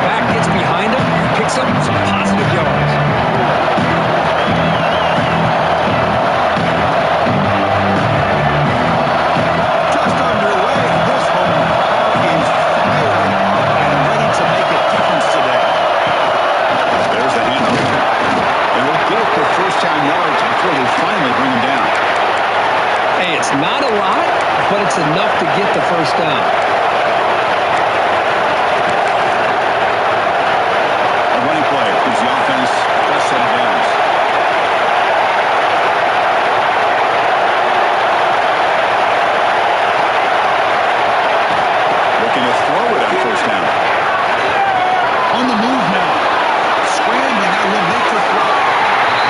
back, gets behind him, picks up some positive yards. Just underway. This home crowd is fired up and ready to make a difference today. There's the handoff. And we'll get the first down yards before they finally bring him down. Hey, it's not a lot, but it's enough to get the first down. A running play gives the offense first set of downs. Looking to throw it on first down. On the move now. Scrambling, that will make the throw.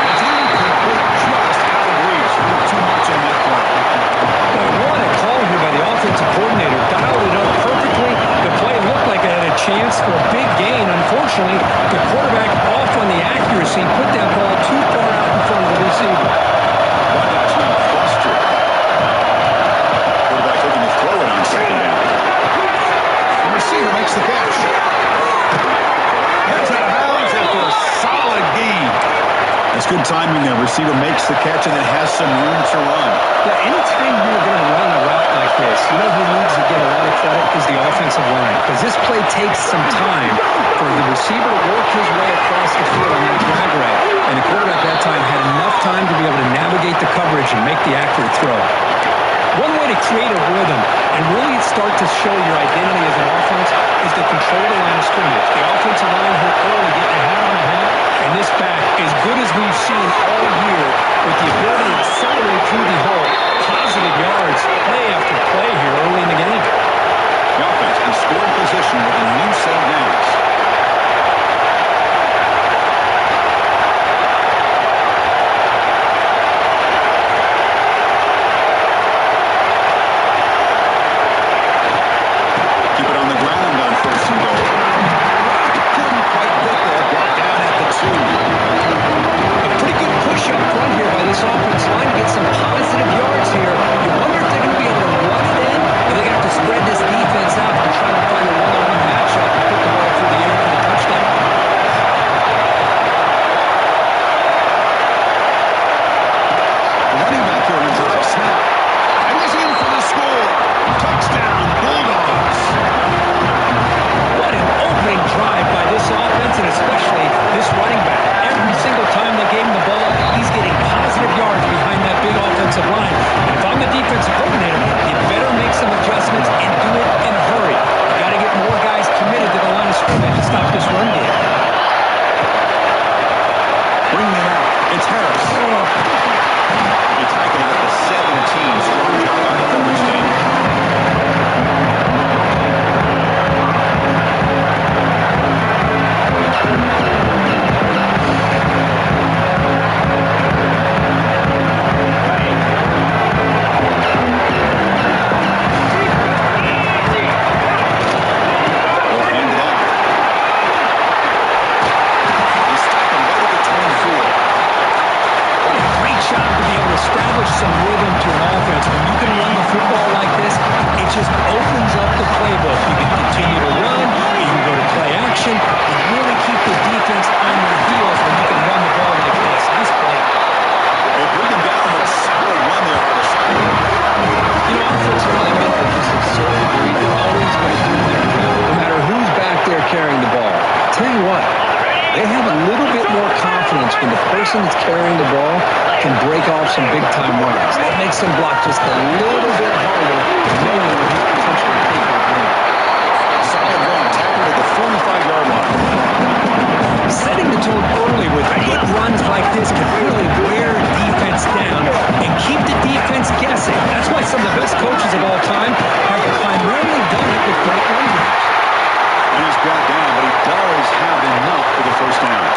It's incomplete, just out of reach. Too much on that play. What a call here by the offensive coordinator. Dialed it up perfectly. The play looked like it had a chance for a big gain. Unfortunately, the quarterback off on the accuracy, put that ball too far out in front of the receiver. Wideout's now flustered. Quarterback looking to throw it on second down. The receiver makes the catch. Gets out of bounds after a solid gain. That's good timing there. Receiver makes the catch and then has some room to run. Yeah, anytime you're going to run a route like this, you know who needs to get a lot of credit is the offensive line. Because this play takes some time for the receiver to work his way across the field on that drag route. And the quarterback that time had enough time to be able to navigate the coverage and make the accurate throw. One way to create a rhythm and really start to show your identity as an offense is to control the line of scrimmage. The offensive line hit early, getting a hat on the hat, and this back, as good as we've seen all year, with the ability to accelerate through the hole, positive yards, play after play here early in the game. The offense in scoring position with a new set of downs. Keep it on the ground on first and goal. Couldn't quite get there. Brought down at the 2. A pretty good push up front here by this offensive line. Get some positive yards here. You wonder if they're going to be able to run it in, or they're going to have to spread this defense out and try to find a one-on-one matchup and put the ball through the air for the touchdown. The running back here on the snap. And he's in for the score. Touchdown, Bulldogs. What an opening drive by this offense, and especially this running back. Every single time they gave him the ball, he's getting positive yards behind that big offensive line. And if I'm the defensive coordinator, you better make some adjustments and do it in a hurry. You got to get more guys committed to the line of scrimmage to stop this run game. Bringing it out. It's Harris. They tackle at the 17. Strong job on the coverage team. Establish some rhythm to an offense. When you can run the football like this, it just opens up the playbook. You can continue to run, you can go to play action, and really keep the defense on their heels when you can run the ball like this. Nice play. They bring him down, but a solid run there by the side. You know, offensive linemen are just a certain breed. They're always going to do their job, no matter who's back there carrying the ball. I'll tell you what, they have a little bit more confidence when the person that's carrying the ball can break off some big-time runs. That makes them block just a little bit harder, knowing that he's potentially capable of winning. Solid run, tackled at the 45-yard line. Setting the tone early with good runs like this can really wear defense down and keep the defense guessing. That's why some of the best coaches of all time have primarily done it with great run games. And he's brought down, but he does have enough for the first down.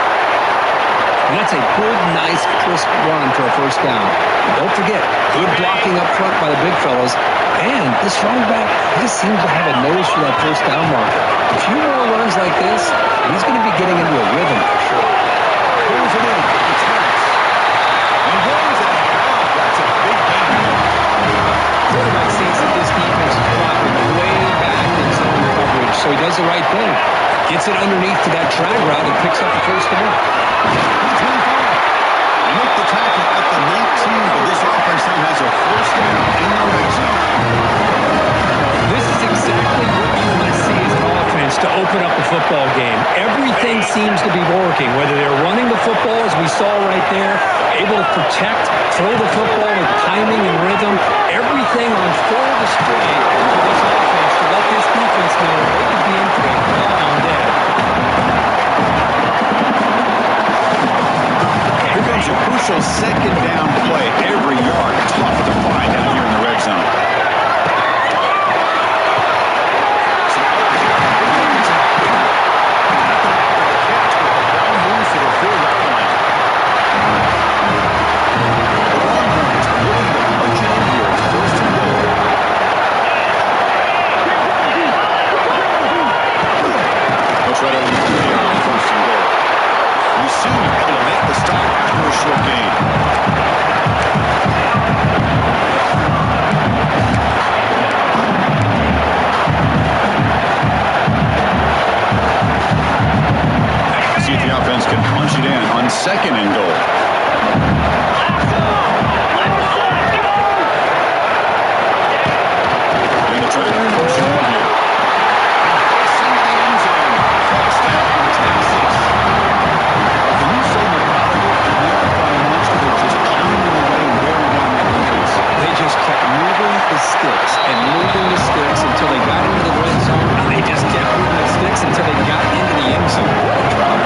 And that's a good, nice, crisp run for a first down. And don't forget, good blocking up front by the big fellas. And this running back just seems to have a nose for that first down marker. A few more runs like this, he's going to be getting into a rhythm for sure. Pulls it in. It's Harris. And goes out of bounds. That's a big gain. Quarterback sees that this defense is dropping way back in zone coverage, so he does the right thing. Gets it underneath underneath to that drag route and picks up the first down. Make the tackle at the 19, but this offense now has a first down in the red zone. This is exactly what you want to see as an offense to open up a football game. Everything seems to be working, whether they're running the football, as we saw right there, able to protect, throw the football with timing and rhythm, everything on full display for this offense to let this defense know they could be in for a long day. Here comes a crucial second down play. Every yard tough to find down here in the red zone. Second and goal. And the try to motion on here. Facing the end zone. First down from Texas. Can you say methodical and unifying much of it just pounding away and wearing down that defense? They just kept moving the sticks and moving the sticks until they got into the red zone, and they just kept moving the sticks until they got into the end zone. What a drive.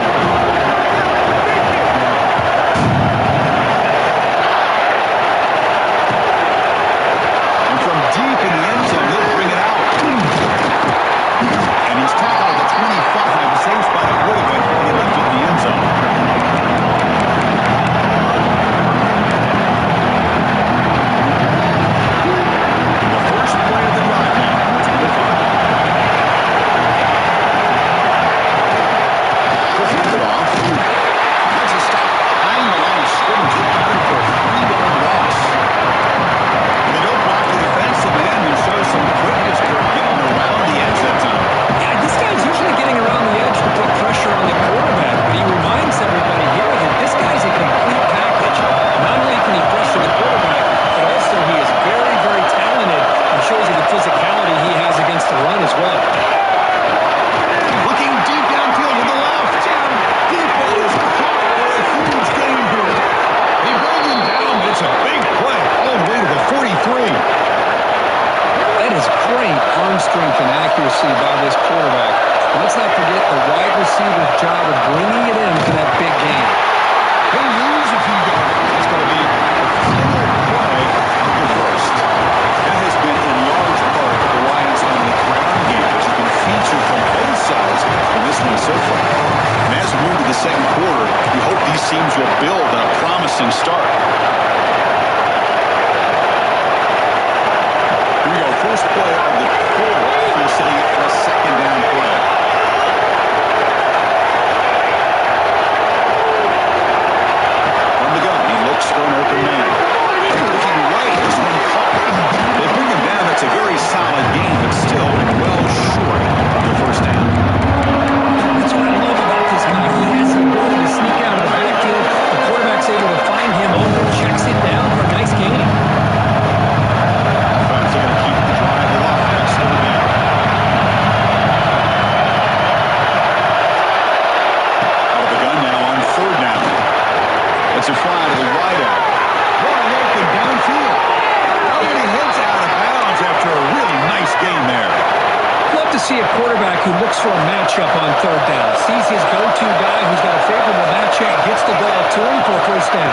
See a quarterback who looks for a matchup on third down, sees his go-to guy who's got a favorable matchup, gets the ball to him for a first down.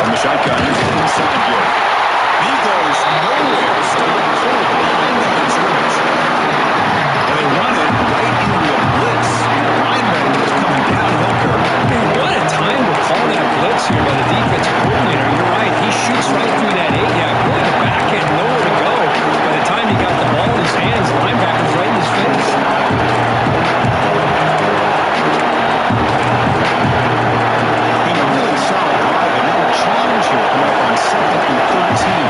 From the shotgun, here's the inside give. He goes nowhere, staying cold behind the line scrimmage. And they run it right into a blitz. The lineman was coming downhill curve. What a time to call that blitz here by the defensive coordinator. You're right, he shoots right through that A-gap, really the back end, nowhere to go. By the time he got the ball in his hands, the linebacker's right in his face. And a really solid drive, and now a challenge here coming up on 2nd and 13.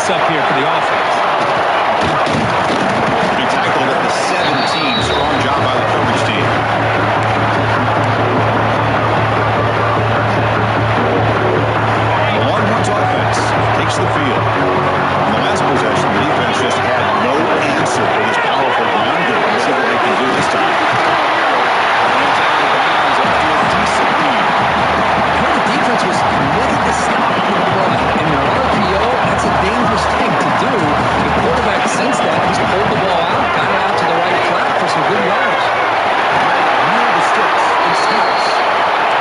this up here for the offense. He tackled at the 17. Strong job by the coverage team. The Longhorns offense takes the field. In the last possession, the defense just had no answer for this powerful ground game. Let's see what they can do this time. The defense was committed to stopping the run. In their RPO, that's a dangerous thing to do. The quarterback sensed that, just pulled the ball out, got it out to the right flat for some good yards. Near the sticks, it snaps.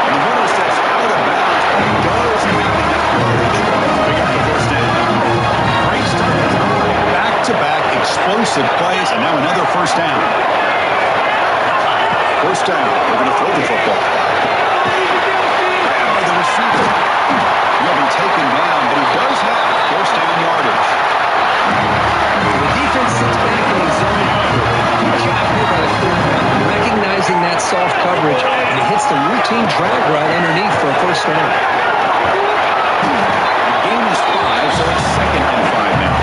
And the runner steps out of bounds, but he does have enough coverage. Pick up the first down. Great start to drive. Back-to-back explosive plays, and now another first down. First down. They're going to throw the football. Grabbed by the receiver. He'll be taken down, but he does have first down yardage. The defense sits back in the zone. Good job here by the quarterback, recognizing that soft coverage, and he hits the routine drag right underneath for a first down. The game is 5, so it's 2nd and 5 now.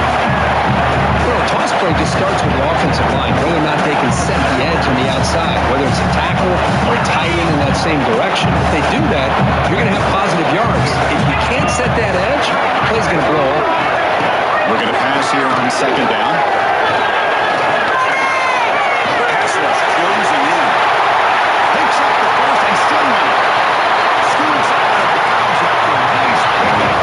Well, a toss play just starts with the offensive line, whether or not they can set the edge on the outside, whether it's a tackle or tight end in that same direction. If they do that, you're going to have positive yards. If you can't set that edge, the play's going to blow up. We're going to pass here on 2nd down. Pass rush closing in. Picks up the first and still one. Scoots out of bounds after a nice pickup.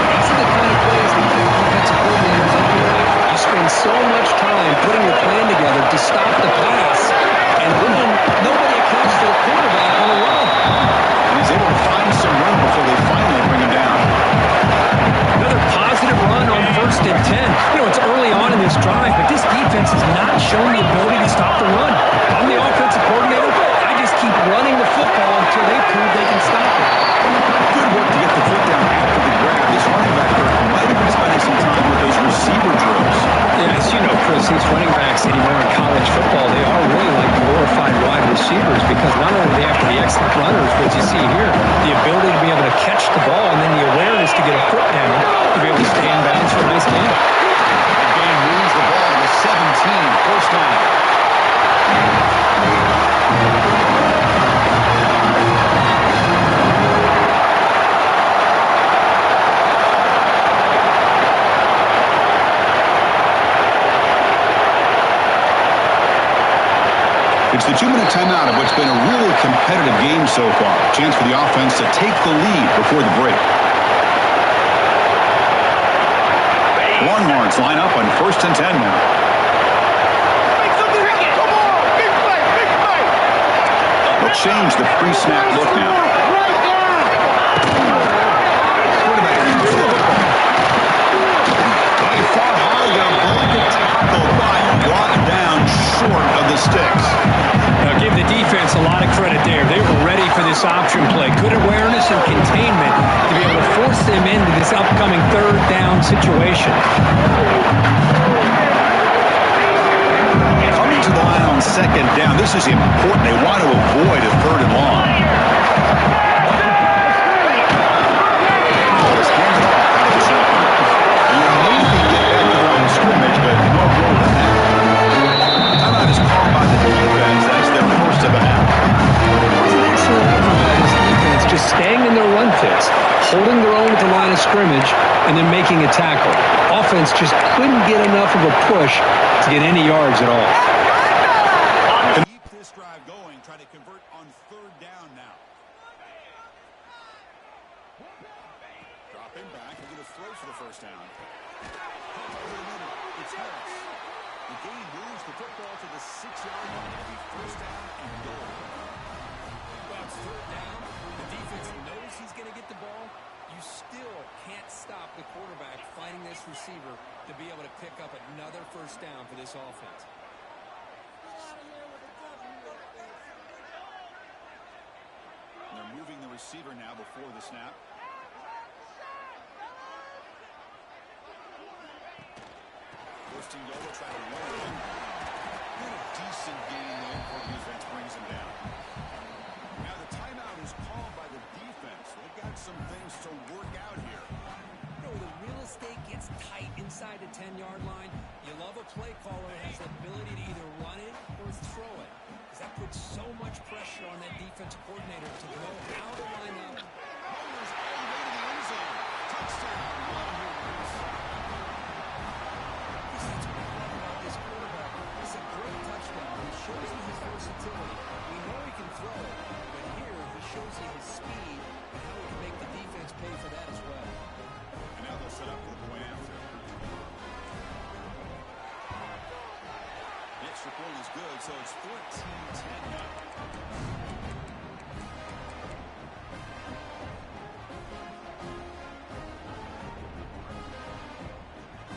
These are the kind of plays that keep defensive coordinators up at night. You spend so much time putting your plan together to stop the pass, and then nobody accounts for the quarterback on the run. And he's able to find some room before they finally bring him down. Another positive run on 1st and 10. You know, it's early on in this drive, but this defense has not shown the ability to stop the run. I'm the offensive coordinator. I just keep running the football until they prove they can stop it. Good work to get the foot down after the grab. This running back might have been spending some time with those receiver drills. Yeah, as you know, Chris, these running backs anymore in college football, they are really like glorified wide receivers because not only do they have to be excellent runners, but as you see here, the ability to be able to catch the ball and then the awareness to get a foot down to be able to stay in bounds for a nice gain. The game moves the ball to the 17, first down. It's the 2-minute timeout of what's been a really competitive game so far. Chance for the offense to take the lead before the break. Longhorns line up on 1st and 10 now. They'll change the pre-snap look now. Quarterback by far harder, blanket tackle, but brought down short of the sticks. Now give the defense a lot of credit there. They were ready for this option play. Good awareness and containment to be able to force them into this upcoming 3rd down situation. Coming to the line on 2nd down, this is important. They want to avoid a 3rd and long. Ball is handed off out of the shotgun. You maybe get back to the line of scrimmage, but no more than that. Timeout is called by the defense. That's their first of the half. It's an excellent effort by this defense, just staying in their run fits, holding their own at the line of scrimmage, and then making a tackle. Offense just couldn't get enough of a push to get any yards at all. Keep this drive going, try to convert on 3rd down now. Dropping back, we're going to throw for the first down. It's Harris. The game moves the football to the 6-yard line. First down and goal. Well, it's 3rd down. The defense knows he's going to get the ball. You still can't stop the quarterback finding this receiver to be able to pick up another first down for this offense. And they're moving the receiver now before the snap. First and goal, will try to run it in. What a decent gain there before the defense brings him down. Now the timeout is called by the defense. They've got some things to work out here. The real estate 10-yard line, you love a play caller who has the ability to either run it or throw it. Because that puts so much pressure on that defensive coordinator to know how to line up. Runners all the way to the end zone. Touchdown. That's what I love about this quarterback. It's a great touchdown. He shows you his versatility. We know he can throw it, but here he shows you his speed and how he can make the defense pay for that as well. And now they'll set up for the point after. The extra point is good, so it's 14-10 now.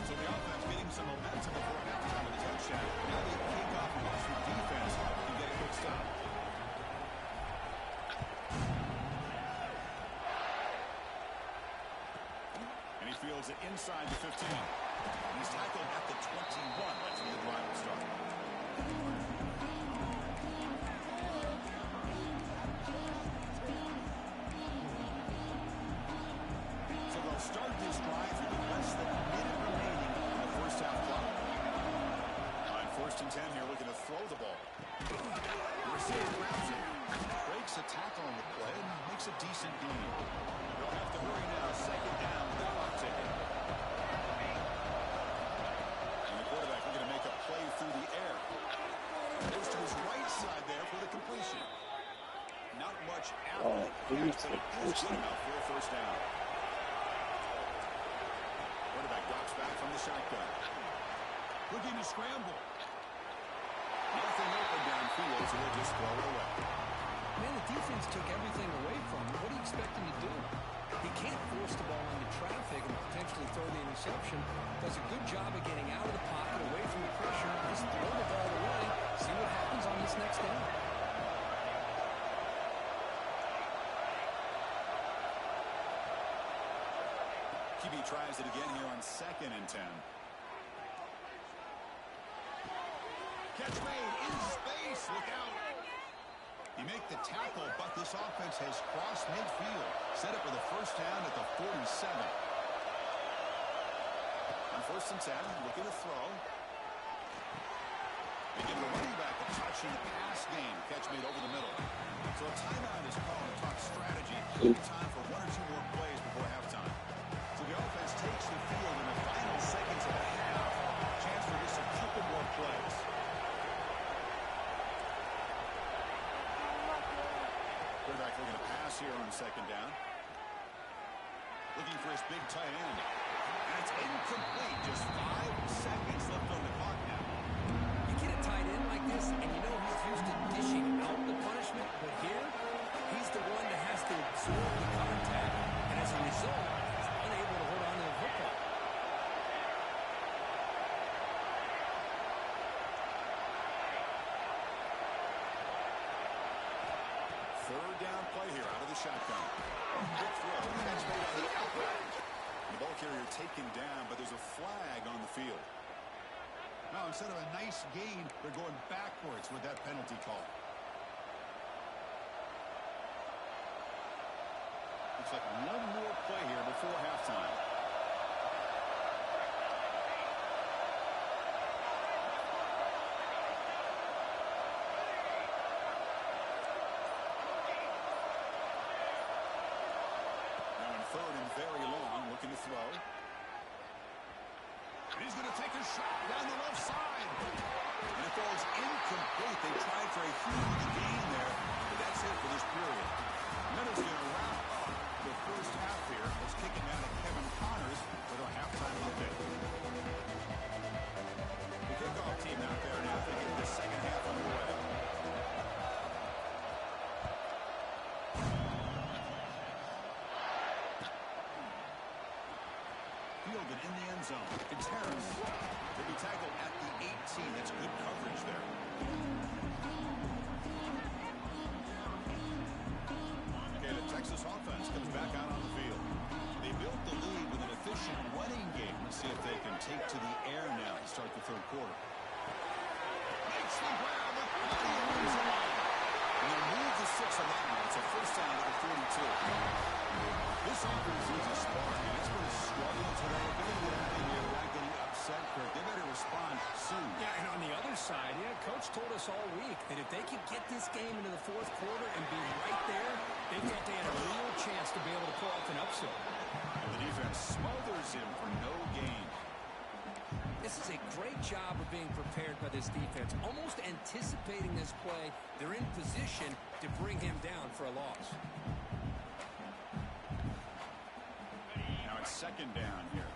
So the offense getting some momentum before halftime with a touchdown. Now they kick off and watch the defense and get a quick stop. And he fields it inside the 15. He's tackled at the 21. That's where the drive will start. So they'll start this drive with less than a minute remaining in the first half clock. On 1st and 10 here, looking to throw the ball. The receiver grabs it, breaks a tackle on the play, and makes a decent gain. They'll have to hurry now. 2nd down with the clock ticking. And the quarterback looking to make a play through the air. Goes to his right side there for the completion. Not much after the catch, but it is good enough for a 1st down. Quarterback drops back from the shotgun. Looking to scramble. Nothing open downfield, so they'll just throw it away. Man, the defense took everything away from him. What do you expect him to do? He can't force the ball into traffic and potentially throw the interception. Does a good job of getting out of the pocket, away from the pressure, just throw the ball away, see what happens on this next down. QB tries it again here on 2nd and 10. Catch made in space. Look out. You make the tackle, but this offense has crossed midfield. Set up for the 1st down at the 47. On 1st and 10, looking to throw. They give the running back a touch in the pass game. Catch made over the middle. So a timeout is called to talk strategy. Time for 1 or 2 more plays before halftime. So the offense takes the field in the final seconds of the half. Chance for just a couple more plays. Quarterback looking to pass here on 2nd down. Looking for his big tight end. And it's incomplete. Just 5 seconds left on the clock now. You get a tight end like this, and you know he's used to dishing out the punishment, but here, he's the one that has to absorb the contact, and as a result, he's unable to hold on to the football. Third down play here out of the shotgun. Big throw. Catch made on the outback. The ball carrier taken down, but there's a flag on the field. Now, instead of a nice gain, they're going backwards with that penalty call. Looks like one more play here before halftime. Now in 3rd and very long, looking to throw. And he's going to take a shot down the left side. And it falls incomplete. They tried for a huge gain there, but that's it for this period. Minutes going to wrap up the 1st half here. Let's kick it down to Kevin Connors with our halftime update. The kickoff team out there now thinking the 2nd half underway. Fielded in the end zone. It's Harris. He'll be tackled at the 18. That's good coverage there. Okay, the Texas offense comes back out on the field. They built the lead with an efficient running game. Let's see if they can take to the air now to start the 3rd quarter. Makes the grab with plenty of room to run. And they'll move the 6 on that one. It's a 1st down at the 42. This offense needs a spark, and it's going to struggle today. If they're going to get out of here without getting upset, all week, that if they could get this game into the fourth quarter and be right there, they thought they had a real chance to be able to pull off an upset. And the defense smothers him for no gain. This is a great job of being prepared by this defense. Almost anticipating this play, they're in position to bring him down for a loss. Now it's second down here.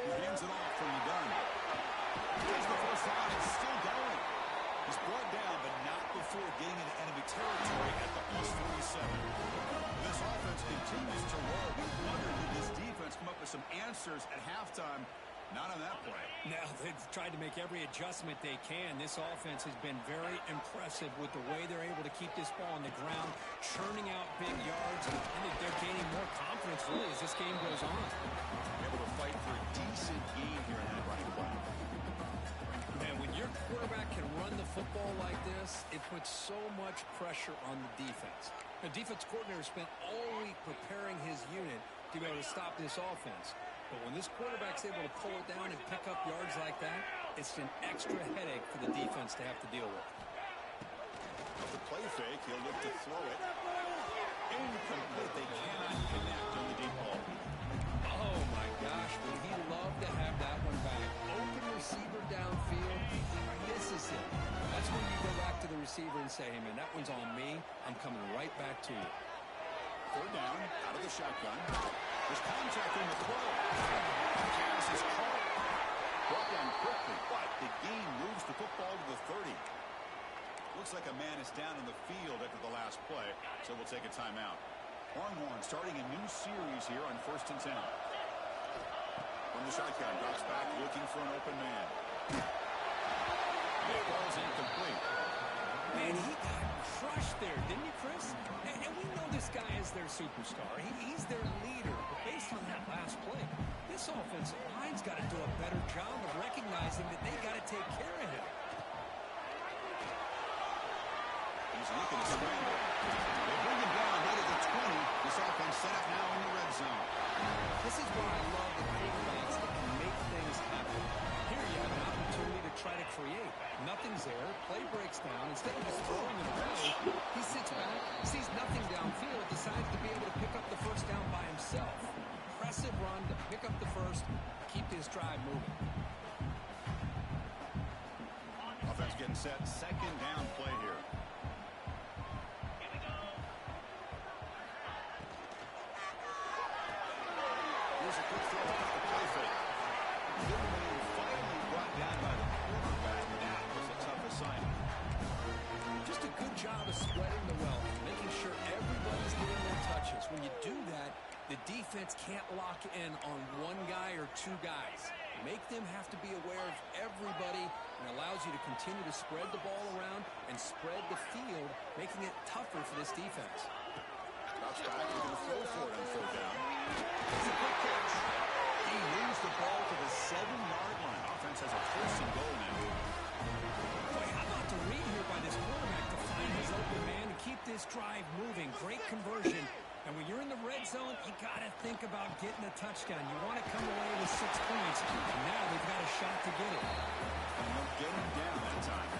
He hands it off from the gun. Here's the first down. It's still going. He's brought down, but not before getting into enemy territory at the plus 47. This offense continues to roll. We wondered, did this defense come up with some answers at halftime? Not on that play. Now, they've tried to make every adjustment they can. This offense has been very impressive with the way they're able to keep this ball on the ground, churning out big yards, and they're gaining more confidence, really, as this game goes on. Able to fight for a decent gain here in that running play. And when your quarterback can run the football like this, it puts so much pressure on the defense. The defense coordinator spent all week preparing his unit to be able to stop this offense. But when this quarterback's able to pull it down and pick up yards like that, it's an extra headache for the defense to have to deal with. The play fake, he'll look to throw it. Incomplete. They cannot connect on the deep ball. Oh, my gosh, would he love to have that one back. Open receiver downfield, this is it. That's when you go back to the receiver and say, hey, man, that one's on me. I'm coming right back to you. Third down, out of the shotgun. There's contact in the throw. Pass is caught. Brought down quickly, but the gain moves the football to the 30. Looks like a man is down in the field after the last play, so we'll take a timeout. Longhorn starting a new series here on 1st and 10. From the shotgun, drops back looking for an open man. The ball's incomplete. Man, he got crushed there, didn't he, Chris? And we know this guy is their superstar. He's their leader. But based on that last play, this offensive line's got to do a better job of recognizing that they got to take care of him. He's looking to scramble. They bring him down right at the 20. This offense set up now in the red zone. This is why I love the quarterbacks that can make things happen. Here you have an opportunity to try to create. Nothing's there. Play breaks down. Instead of just throwing it away, he sits back, sees nothing downfield, decides to be able to pick up the first down by himself. Impressive run to pick up the first, keep this drive moving. Offense getting set. Second down play here. Here's a quick throw off the play fake. Good man finally brought down by the quarterback. That was a tough assignment. Just a good job of spreading the wealth, making sure everybody's getting their touches. When you do that, the defense can't lock in on one guy or two guys. Make them have to be aware of everybody, and allows you to continue to spread the ball around and spread the field, making it tougher for this defense. Drops back, looking to throw for it on third down. It's a quick catch. He moves the ball to the 7-yard line. Offense has a first and goal now. Boy, how about the read here by this quarterback to find his open man and keep this drive moving. Great conversion. And when you're in the red zone, you got to think about getting a touchdown. You want to come away with 6 points. And now they've got a shot to get it. And they'll get him down that time.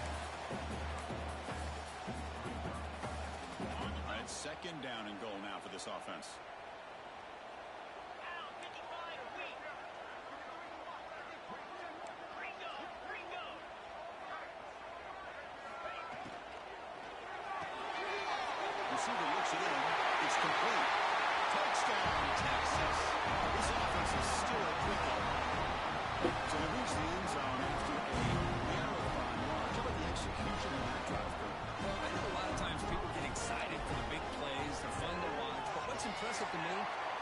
All right, second down and goal now for this offense. Receiver looks it in. It's complete. Touchdown, Texas. This offense is still clicking. So they reach the end zone after a marathon march. How about the execution of that drive? Well, I know a lot of times people get excited for the big plays. They're fun to watch. But what's impressive to me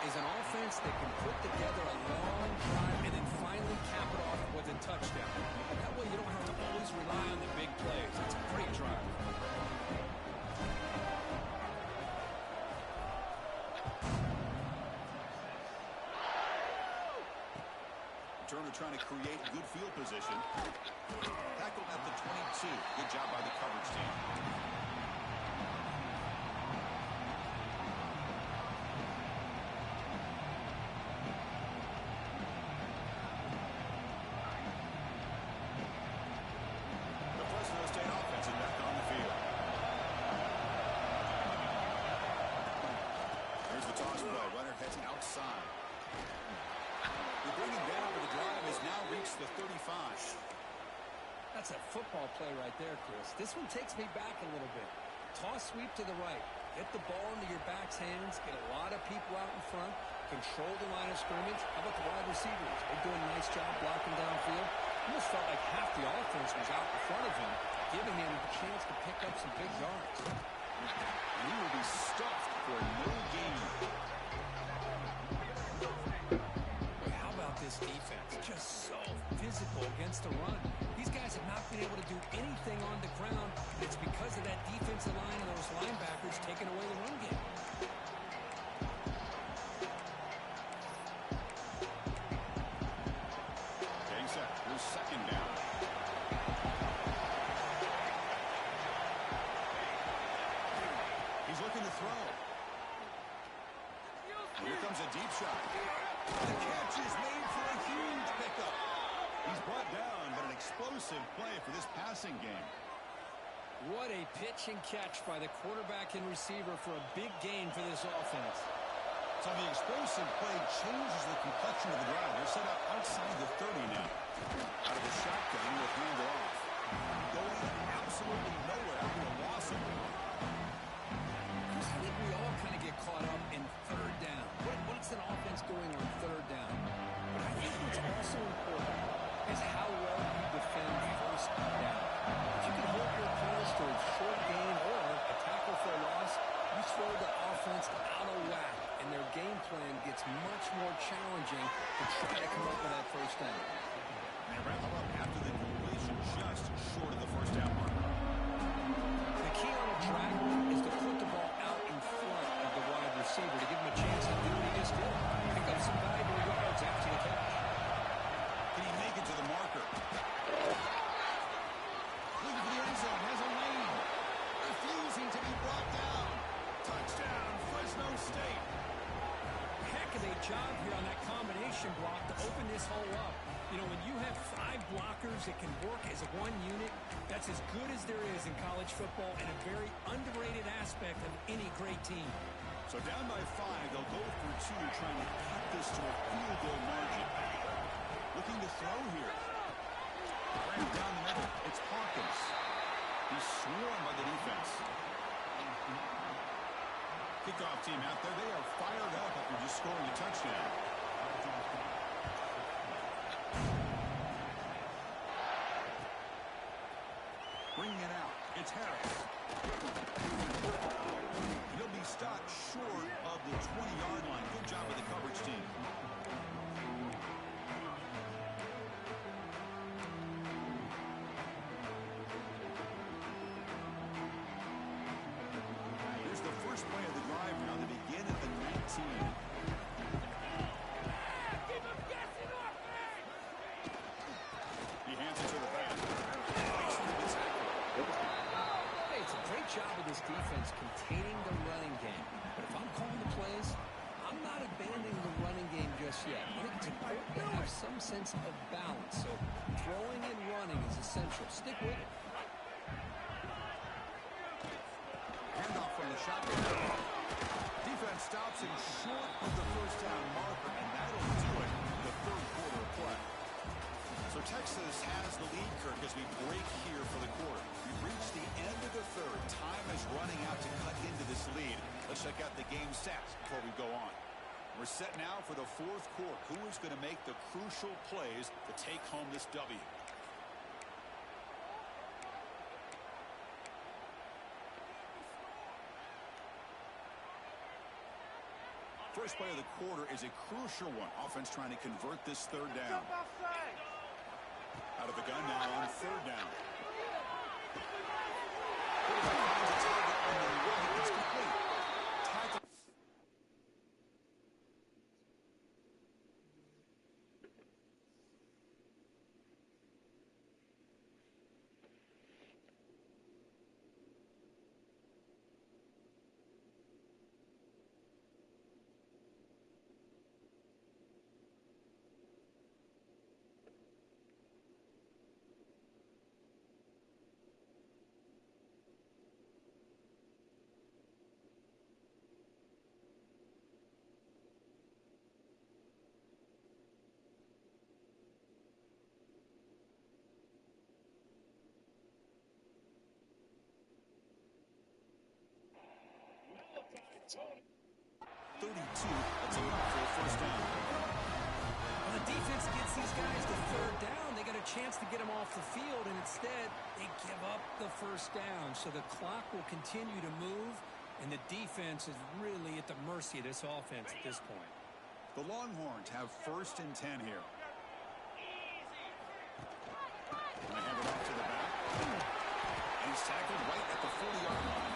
is an offense that can put together a long drive and then finally cap it off with a touchdown. That way you don't have to always rely on the big plays. It's a great drive. Turner trying to create good field position. Tackled at the 22. Good job by the coverage team. side. The bringing down of the drive has now reached the 35. That's a football play right there, Chris. This one takes me back a little bit. Toss sweep to the right. Get the ball into your back's hands. Get a lot of people out in front. Control the line of scrimmage. How about the wide receivers? They're doing a nice job blocking downfield. Almost felt like half the offense was out in front of him, giving him a chance to pick up some big yards. And he will be stuffed for no gain. How about this defense? Just so physical against the run. These guys have not been able to do anything on the ground. It's because of that defensive line and those linebackers taking away the run game. Getting set. Here's second down. He's looking to throw. Here comes a deep shot. The catch is made for a huge pickup. He's brought down, but an explosive play for this passing game. What a pitch and catch by the quarterback and receiver for a big gain for this offense. So the explosive play changes the complexion of the drive. They're set up outside the 30 now. Out of the shotgun with hand off. Going absolutely nowhere after a loss of it. Chris, I think we all kind of get caught up in third down. What's an offense doing on third down? But I think what's also important is how well you defend first down. If you can hold your opponents to a short gain or a tackle for a loss, you throw the offense out of whack, and their game plan gets much more challenging to try to come up with that first down. And they wrap them up after the completion just short of the first down mark. The key on a drag is to put the ball out in front of the wide receiver to give him a chance to do what he just did. Pick up some valuable yards after the catch. Can he make it to the marker? Looking for the end zone. Has a lane. Refusing to be brought down. Touchdown, Fresno State. Heck of a job here on that combination block to open this hole up. You know, when you have 5 blockers that can work as one unit, that's as good as there is in college football and a very underrated aspect of any great team. So down by 5, they'll go for 2, trying to cut this to a field goal margin. Looking to throw here. Right down the middle. It's Hawkins. He's swarmed by the defense. Kickoff team out there. They are fired up after just scoring a touchdown. Bringing it out. It's Harris. He'll be stopped short of the 20-yard line. Good job with the coverage team. Here's the first play of the drive now. They begin at the 19. He hands it to the back. Hey, it's a great job of this defense containing the running game. But if I'm calling the plays, I'm not abandoning the running game just yet. I think it's important to have some sense of balance. So throwing and running is essential. Stick with it. Handoff from the shotgun. Defense stops him short of the first down marker, and that'll do it in the third quarter of play. So Texas has the lead, Kirk, as we break here for the quarter. We've reached the end of the third. Time is running out to cut into this lead. Let's check out the game stats before we go on. We're set now for the fourth quarter. Who is going to make the crucial plays to take home this W? First play of the quarter is a crucial one. Offense trying to convert this third down. Out of the gun now on third down. Finds a target on the right. It's complete. Tackle. a chance to get him off the field, and instead they give up the first down. So the clock will continue to move, and the defense is really at the mercy of this offense at this point. The Longhorns have 1st and 10 here. And they hand it off to the back. And he's tackled right at the 40-yard line.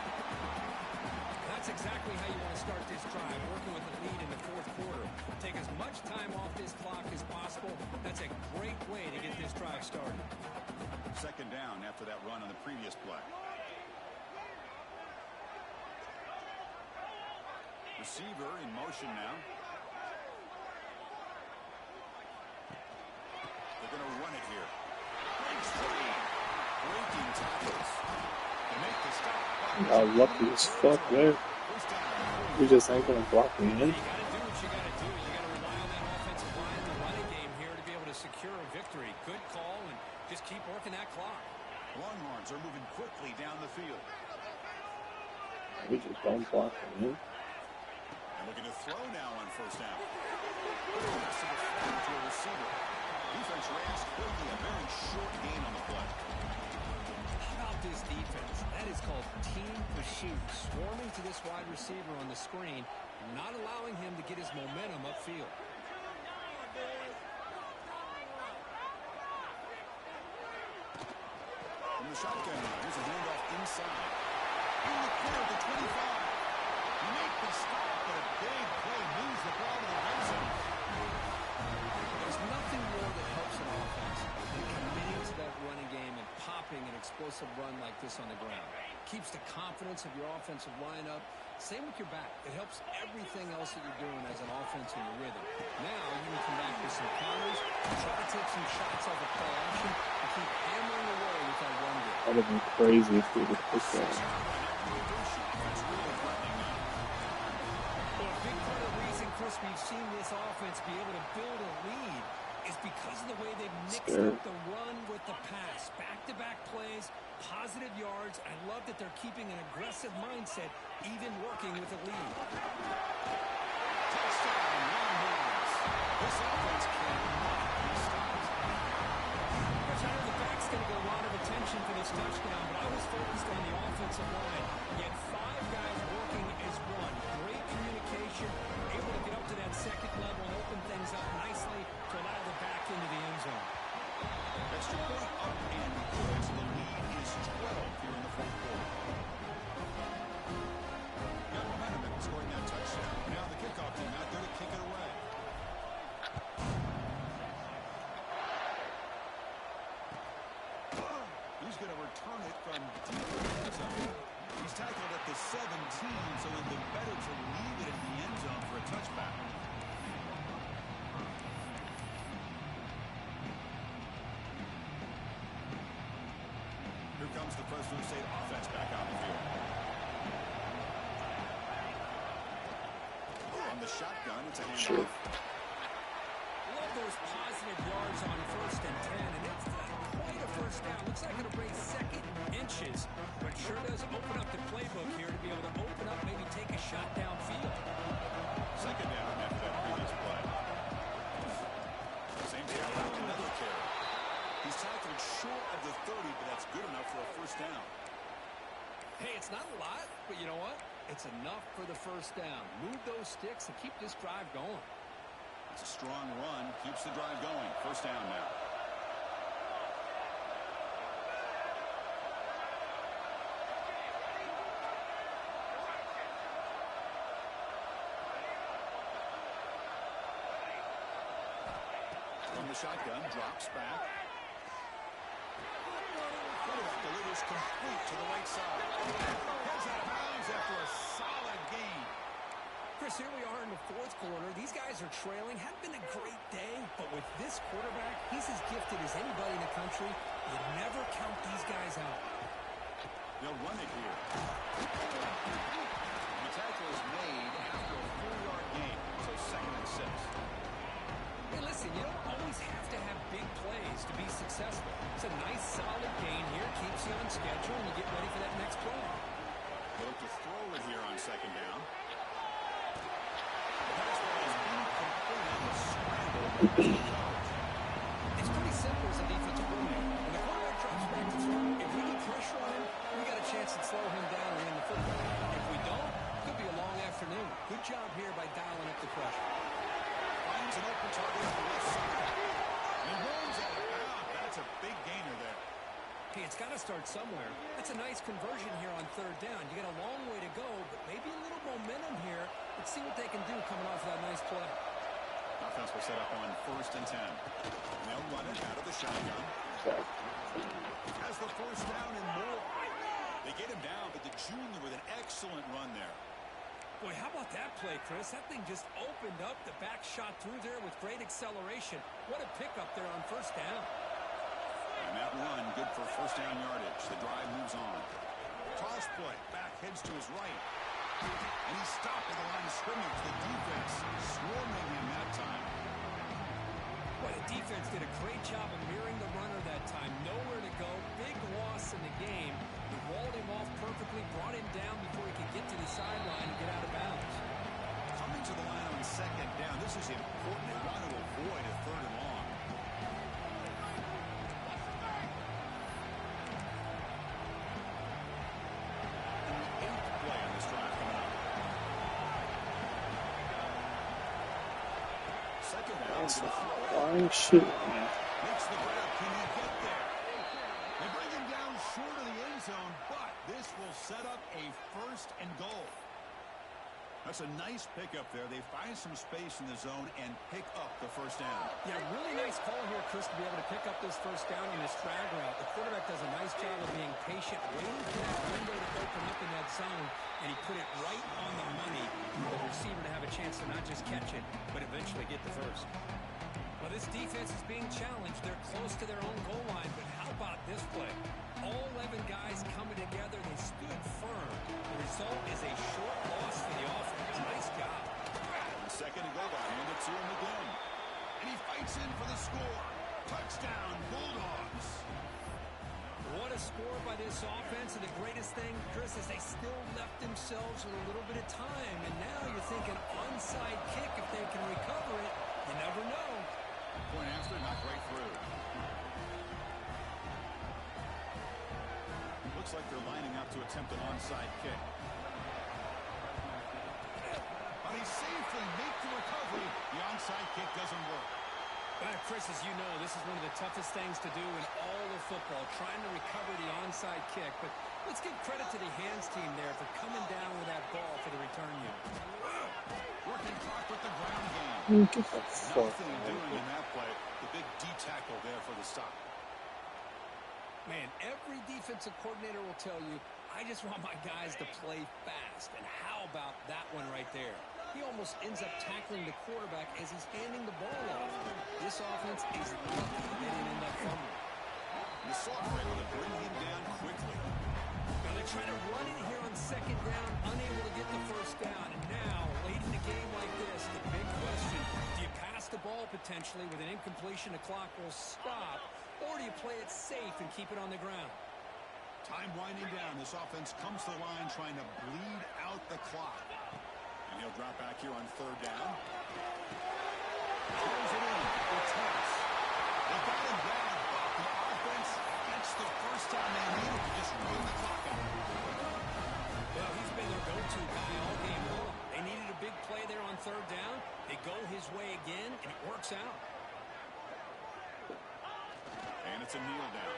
That's exactly how you want to start this drive, working with the lead in the 4th quarter. Take as much time off this clock as possible. That's a great way to get this drive started. 2nd down after that run on the previous play. Receiver in motion now. They're going to run it here. Breaks free. Breaking tackles. They make the stop. Lucky as fuck there. You just ain't gonna block me in. You gotta do what you gotta do. You gotta rely on that offensive line in the running game here to be able to secure a victory. Good call, and just keep working that clock. Longhorns are moving quickly down the field. We just don't block me in. And looking to throw now on 1st down. Pass to the front to a receiver. Defense runs quickly. A very short gain on the play. How about this defense? That is called team pursuit. Swarming to this wide receiver on the screen, not allowing him to get his momentum upfield. From the shotgun, here's a handoff inside. In the clear at the 25. You make the stop, but a big play moves the ball to the red zone. There's nothing more that helps an offense than committing to that running game and popping an explosive run like this on the ground. Keeps the confidence of your offensive lineup. Same with your back. It helps everything else that you're doing as an offense in your rhythm. Now you can come back with some counters, try to take some shots off of play action, and keep hammering away with that run game. That would be crazy if we would push that. Well, a big part of the reason, Chris, we've seen this offense be able to build a lead is because of the way they've mixed up the run with the pass. Back-to-back plays, positive yards. I love that they're keeping an aggressive mindset, even working with a lead. Touchdown, Longhorns. This offense cannot be stopped. Coach, I know the back's going to get a lot of attention for this touchdown, but I was focused on the offensive line. Yet 5 guys working as one. Great communication, able to get up to that 2nd level and open things up nicely to allow the back into the end zone. Extra point up and good. So the lead is 12 here in the 4th quarter. Got momentum in scoring that touchdown. Now the kickoff team out there to kick it away. He's going to return it from deep in the end zone. He's tackled at the 17, so it'd be better to leave it in the end zone for a touchback. Here comes the Fresno State offense back on the field. On the shotgun, it's a handoff. Love those positive yards on 1st and 10, and it's quite a first down. Looks like it'll bring 2nd inches, but sure does open up the playbook here to be able to open up, maybe take a shot downfield. 2nd down after that previous play. Same tackle, another carry. He's tackled short of the 30, but that's good enough for a first down. Hey, it's not a lot, but you know what? It's enough for the first down. Move those sticks and keep this drive going. It's a strong run, keeps the drive going. First down now. From the shotgun, drops back. Quarterback delivers complete to the right side. Heads out of bounds after a solid gain. Chris, here we are in the 4th quarter. These guys are trailing. Hadn't been a great day, but with this quarterback, he's as gifted as anybody in the country. You never count these guys out. They'll run it here. The tackle is made after a 4-yard gain, so 2nd and 6. Hey, listen, you don't always have to have big plays to be successful. It's a nice, solid gain here. Keeps you on schedule, and you get ready for that next play. They'll look to throw it here on 2nd down. The pass ball is incomplete on the scramble. It's pretty simple as a defensive Hey, it's got to start somewhere. That's a nice conversion here on third down. You got a long way to go, but maybe a little momentum here. Let's see what they can do coming off of that nice play. Offense will set up on 1st and 10. And they'll run it out of the shotgun. Has the first down and more. They get him down, but the junior with an excellent run there. Boy, how about that play, Chris? That thing just opened up. The back shot through there with great acceleration. What a pickup there on first down. And that run, good for first down yardage. The drive moves on. Toss play. Back heads to his right. And he's stopped at the line of scrimmage. The defense swarming him that time. Boy, the defense did a great job of mirroring the runner that time. Nowhere to go. Big loss in the game. They walled him off perfectly, brought him down before he could get to the sideline and get out of bounds. Coming to the line on 2nd down. This is important. They want to avoid a 3rd and long. Flying shit, man. Makes the grab. Can he get there? They bring him down short of the end zone, but this will set up a 1st and goal. That's a nice pickup there. They find some space in the zone and pick up the first down. Yeah, really nice call here, Chris, to be able to pick up this first down on this drag route. The quarterback does a nice job of being patient, waiting for that window to open up in that zone, and he put it right on the money for the receiver to have a chance to not just catch it, but eventually get the first. Well, this defense is being challenged. They're close to their own goal line, but how about this play? All 11 guys coming together. They stood firm. The result is a short loss for the offense. Nice job. 2nd and goal, hand it to him again. And he fights in for the score. Touchdown, Bulldogs. What a score by this offense. And the greatest thing, Chris, is they still left themselves with a little bit of time. And now you're thinking onside kick if they can recover it. You never know. Point after, not right through. Looks like they're lining up to attempt an onside kick. But he safely makes the recovery. The onside kick doesn't work. Chris, as you know, this is one of the toughest things to do in all of football, trying to recover the onside kick. But let's give credit to the hands team there for coming down with that ball for the return unit. Working clock with the ground game. Get the fuck Nothing doing in that play. The big D tackle there for the stop. Man, every defensive coordinator will tell you, I just want my guys to play fast. And how about that one right there? He almost ends up tackling the quarterback as he's handing the ball off. This offense is lucky they didn't end up fumbling. The Sox were able to bring him down quickly. Now they're trying to run it here on 2nd down, unable to get the first down. And now, late in the game like this, the big question, do you pass the ball potentially with an incompletion? The clock will stop. Or do you play it safe and keep it on the ground? Time winding down. This offense comes to the line trying to bleed out the clock. And he'll drop back here on 3rd down. Throws it in for Thomas. They got him down. The offense gets the first time they needed to just run the clock out. Well, he's been their go-to guy all game long. They needed a big play there on 3rd down. They go his way again, and it works out. And it's a kneel down.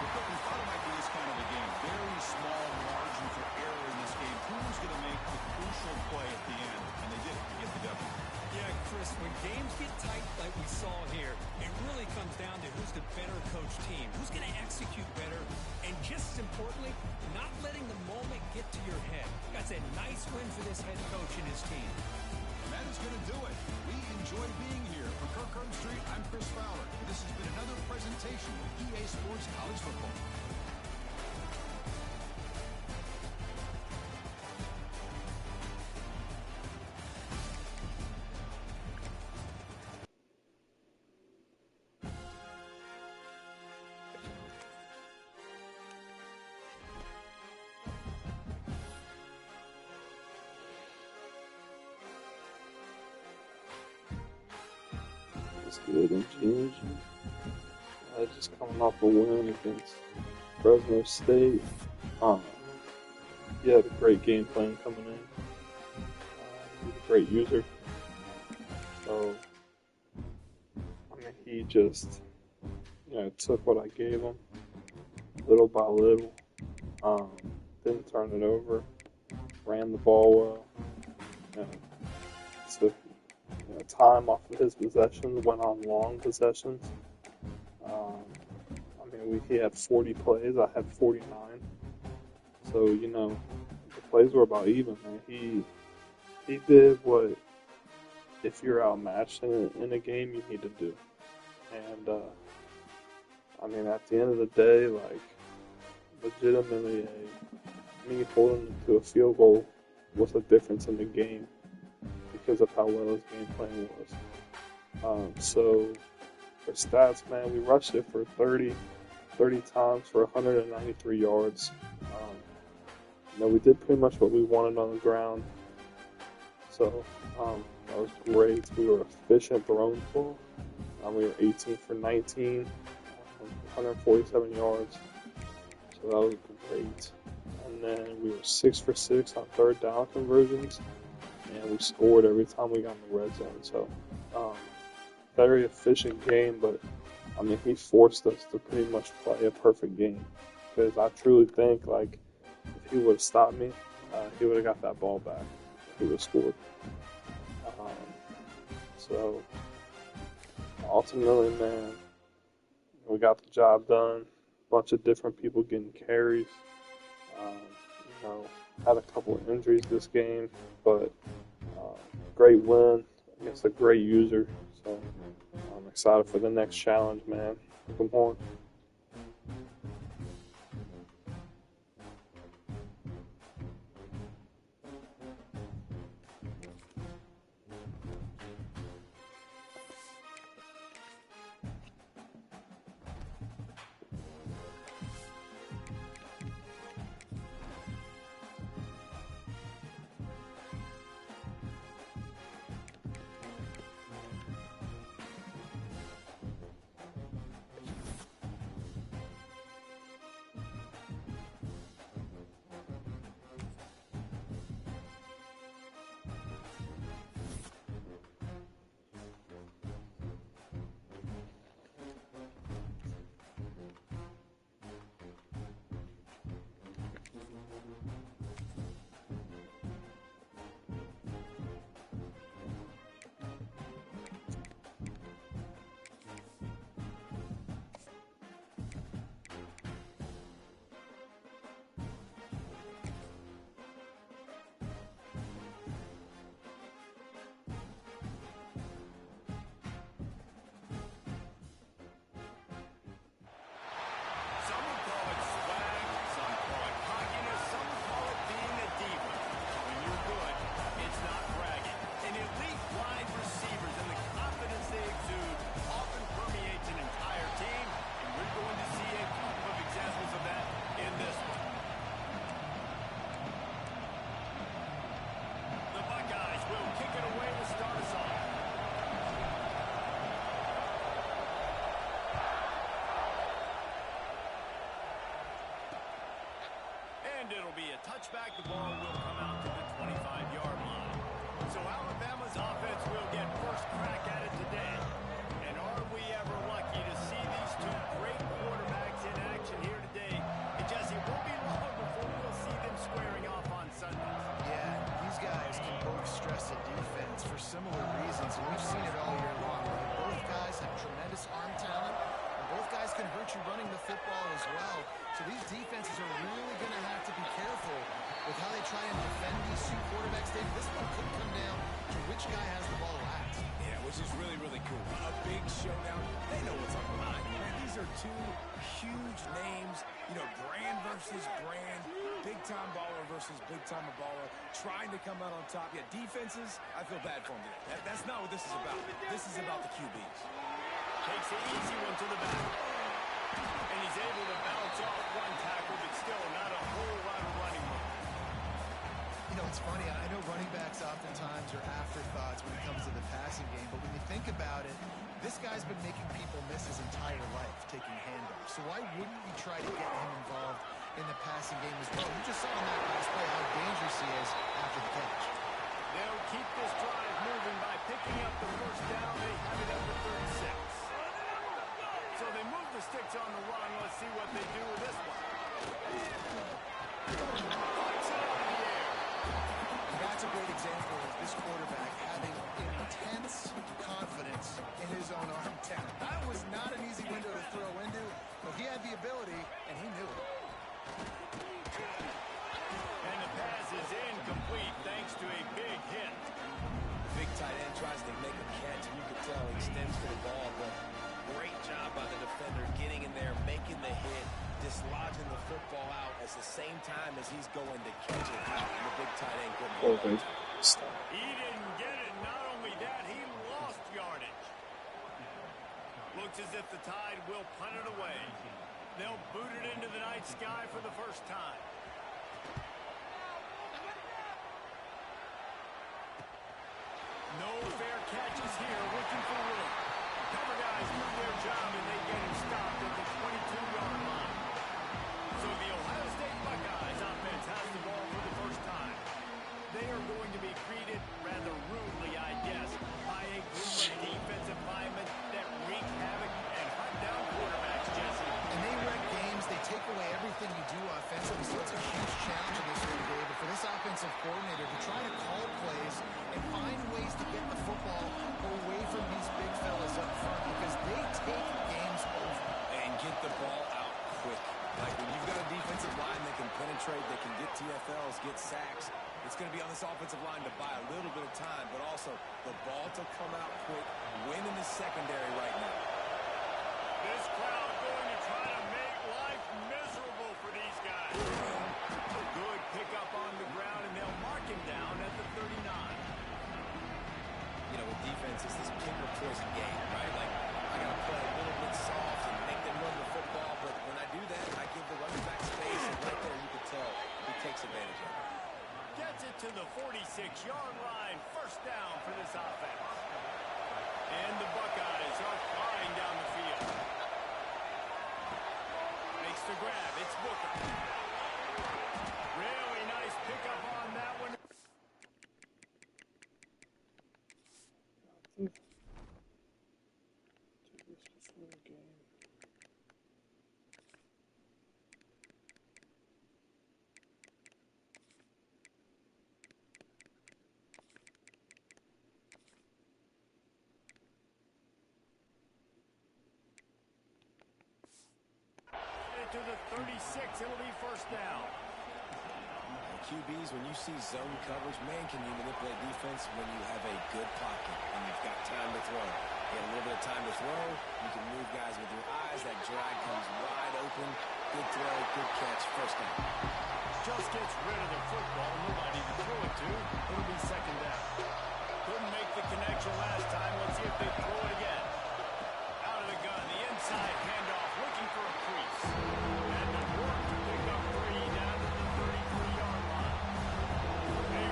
We thought it might be this kind of a game. Very small margin for error in this game. Who's going to make the crucial play at the end? And they did to get the W. Yeah, Chris, when games get tight like we saw here, it really comes down to who's the better coach team. Who's going to execute better? And just as importantly, not letting the moment get to your head. That's a nice win for this head coach and his team. And that is going to do it. We enjoy being here. For Kirkland Street, I'm Chris Fowler. And this has been another presentation of EA Sports College Football. Good in Georgia. Just coming off a win against Fresno State. He had a great game plan coming in. He's a great user. So, I mean, he just, took what I gave him little by little. Didn't turn it over, ran the ball well, took time off of his possessions, went on long possessions. He had 40 plays, I had 49. So, the plays were about even, man. He did what, if you're outmatched in a game, you need to do. And, at the end of the day, legitimately, me holding him to a field goal was a difference in the game because of how well his game plan was. So, for stats, man, we rushed it for 30 times for 193 yards. We did pretty much what we wanted on the ground. So, that was great. We were efficient throwing the ball. We were 18 for 19, 147 yards. So that was great. And then we were 6 for 6 on third down conversions. And we scored every time we got in the red zone. So, very efficient game, but he forced us to pretty much play a perfect game. Because I truly think, if he would have stopped me, he would have got that ball back. He would have scored. So, ultimately, man, we got the job done. A bunch of different people getting carries. Had a couple of injuries this game, but great win against a great user. So, I'm excited for the next challenge, man. Come on. And it'll be a touchback. The ball will come out to the 25-yard line. So Alabama's offense will get first crack at it today. And are we ever lucky to see these two great quarterbacks in action here today? And Jesse, it won't be long before we'll see them squaring off on Sundays. Yeah, these guys can both stress the defense for similar reasons, and we've seen it all year long. Both guys have tremendous arm talent. Both guys can hurt you running the football as well. So these defenses are really going to have to be careful with how they try and defend these two quarterbacks. This one could come down to which guy has the ball last. Yeah, which is really, really cool. A big showdown. They know what's on the line. Man, these are two huge names. Brand versus brand. Big-time baller versus big-time baller. Trying to come out on top. Yeah, defenses, I feel bad for them today. That's not what this is about. This is about the QBs. Takes an easy one to the back. And he's able to bounce off one tackle, but still not a whole lot of running room. It's funny. I know running backs oftentimes are afterthoughts when it comes to the passing game, but when you think about it, this guy's been making people miss his entire life taking handoffs. So why wouldn't you try to get him involved in the passing game as well? You just saw in that last play how dangerous he is after the catch. They'll keep this drive moving by picking up the first down. They have it up to 36. defense on the run. Let's see what they do with this one. That's a great example of this quarterback having intense confidence in his own arm talent. That was not an easy window to throw into, but he had the ability, and he knew it. And the pass is incomplete thanks to a big hit. Big tight end tries to make a catch, and you can tell he extends for the ball, but great job by the defender getting in there, making the hit, dislodging the football out at the same time as he's going to catch it. And the big tight end couldn't hold on. He didn't get it. Not only that, he lost yardage. Looks as if the Tide will punt it away. They'll boot it into the night sky for the first time. No fair catches here, looking for room. Cover guys do their job, and they get him stopped at the 22-yard line. So the Ohio State Buckeyes offense has the ball for the first time. They are going to be greeted rather rudely, I guess, by a group of defensive linemen that wreak havoc and hunt down quarterbacks, Jesse. And they wreck games. They take away everything you do offensively. So it's a huge challenge in this one, David, for this offensive coordinator to try to call plays and find ways to get the football away from these big fellas up front because they take games over. And get the ball out quick. Like when you've got a defensive line that can penetrate, that can get TFLs, get sacks, it's going to be on this offensive line to buy a little bit of time, but also the ball to come out quick, win in the secondary right now. This crowd going to try to make life miserable for these guys. Good pickup on the ground, and they'll mark him down at the 39. You know, with defense, it's this pick or poison game, right? Like, I got to play a little bit soft and make them run the football, but when I do that, I give the running back space, and right there you can tell he takes advantage of it. Gets it to the 46-yard line. First down for this offense. And the Buckeyes are flying down the field. Makes the grab. It's Booker. Really nice pickup on that one. To the 36, it'll be first down. QBs, when you see zone coverage, man, can you manipulate defense when you have a good pocket and you've got time to throw. You have a little bit of time to throw, you can move guys with your eyes, that drag comes wide open, good throw, good catch, first down. Just gets rid of the football, nobody to throw it to. It'll be second down. Couldn't make the connection last time. Let's see if they throw it again. Out of the gun, the inside handoff, looking for a crease. And the work to pick up 3 down to the 33-yard line. A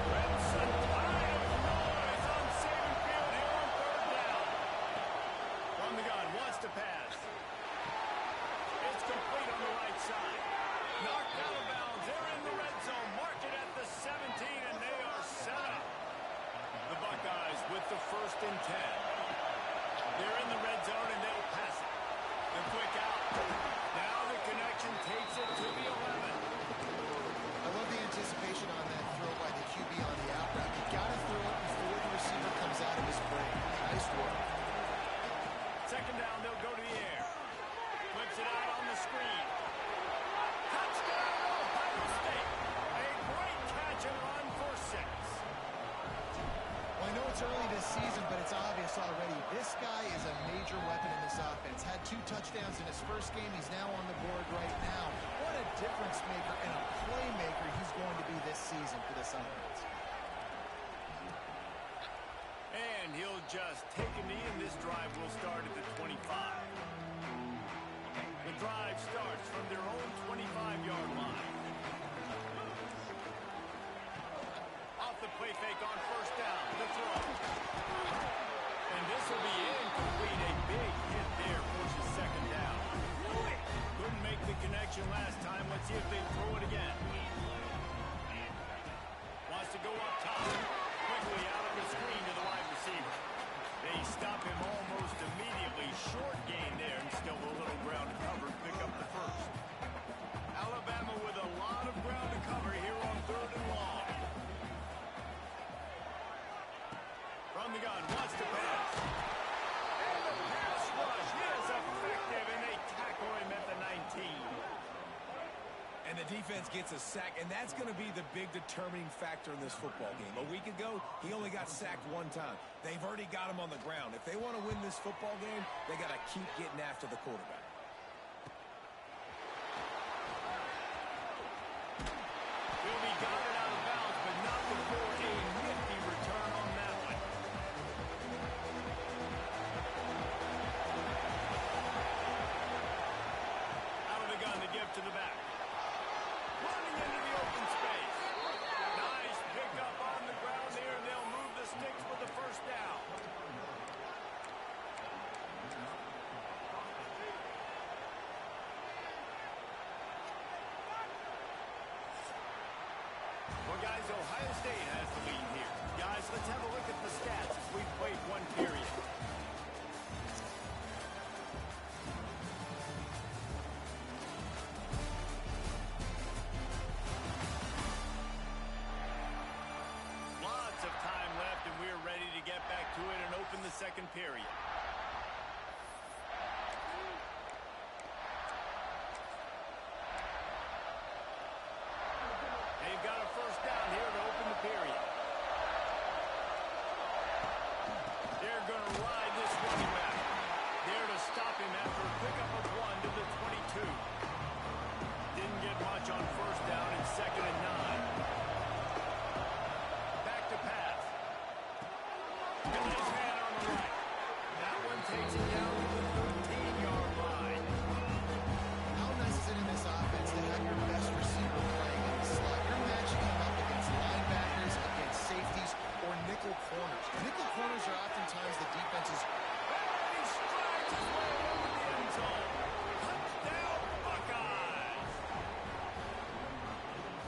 Remsen Tide of noise on Saban Field here on third down. From the gun, wants to pass. It's complete on the right side. Knocked out of bounds. They're in the red zone. Mark it at the 17, and they are set up. The Buckeyes with the first and 10. They're in the red zone, and they'll pass it. The quick out. Now the connection takes it to the 11. I love the anticipation on that throw by the QB on the out route. You got to throw it before the receiver comes out of his break. Nice work. Second down, they'll go to the air. Flips it out on the screen. Touchdown, Ohio State. A great catch and run for 6. Well, I know it's early this season, but it's obvious already. This guy is a major weapon in this offense. Had 2 touchdowns in his first game. He's now on the board right now. What a difference maker and a playmaker he's going to be this season for this offense. And he'll just take a knee, and this drive will start at the 25. The drive starts from their own 25-yard line. Off the play fake on first down. The throw. And this will be incomplete. A big hit there pushes second down. Couldn't make the connection last time. Let's see if they throw it again. Wants to go up top. Quickly out of the screen to the wide receiver. They stop him almost immediately. And the defense gets a sack, and that's going to be the big determining factor in this football game. A week ago, he only got sacked one time. They've already got him on the ground. If they want to win this football game, they got to keep getting after the quarterback. Will be guarded out of bounds, but not before a nifty return on that one. Out of the gun to give to the back. Running into the open space. Nice pickup on the ground there, and they'll move the sticks for the first down. Well, guys, Ohio State has the lead here. Guys, let's have a look at the stats as we've played one period. Lots of time left, and we're ready to get back to it and open the second period. They've got a first down here to open the period. They're going to ride this running back. There to stop him after a pickup of 1 to the 22. Didn't get much on first down and 2nd and 9. Back to pass. Got his man on the right. That one takes it down to the 13-yard line. How nice is it in this offense to have your best receiver playing in the slot? You're matching him up against linebackers, against safeties, or nickel corners. Nickel corners are oftentimes the defense's. He strides his way over the end zone. Touchdown, Buckeyes!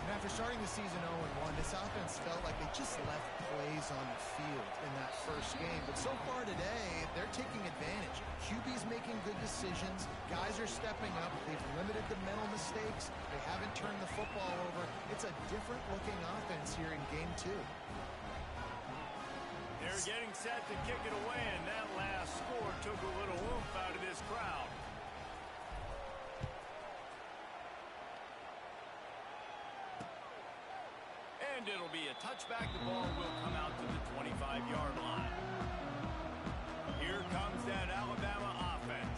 And after starting the season 0-1, this offense felt like they just left plays on the field in that first game. But so far today, they're taking advantage. QB's making good decisions. Guys are stepping up. They've limited the mental mistakes. They haven't turned the football over. It's a different-looking offense here in Game 2. They're getting set to kick it away, and that last score took a little oomph out of this crowd. And it'll be a touchback. The ball will come out to the 25-yard line. Here comes that Alabama offense.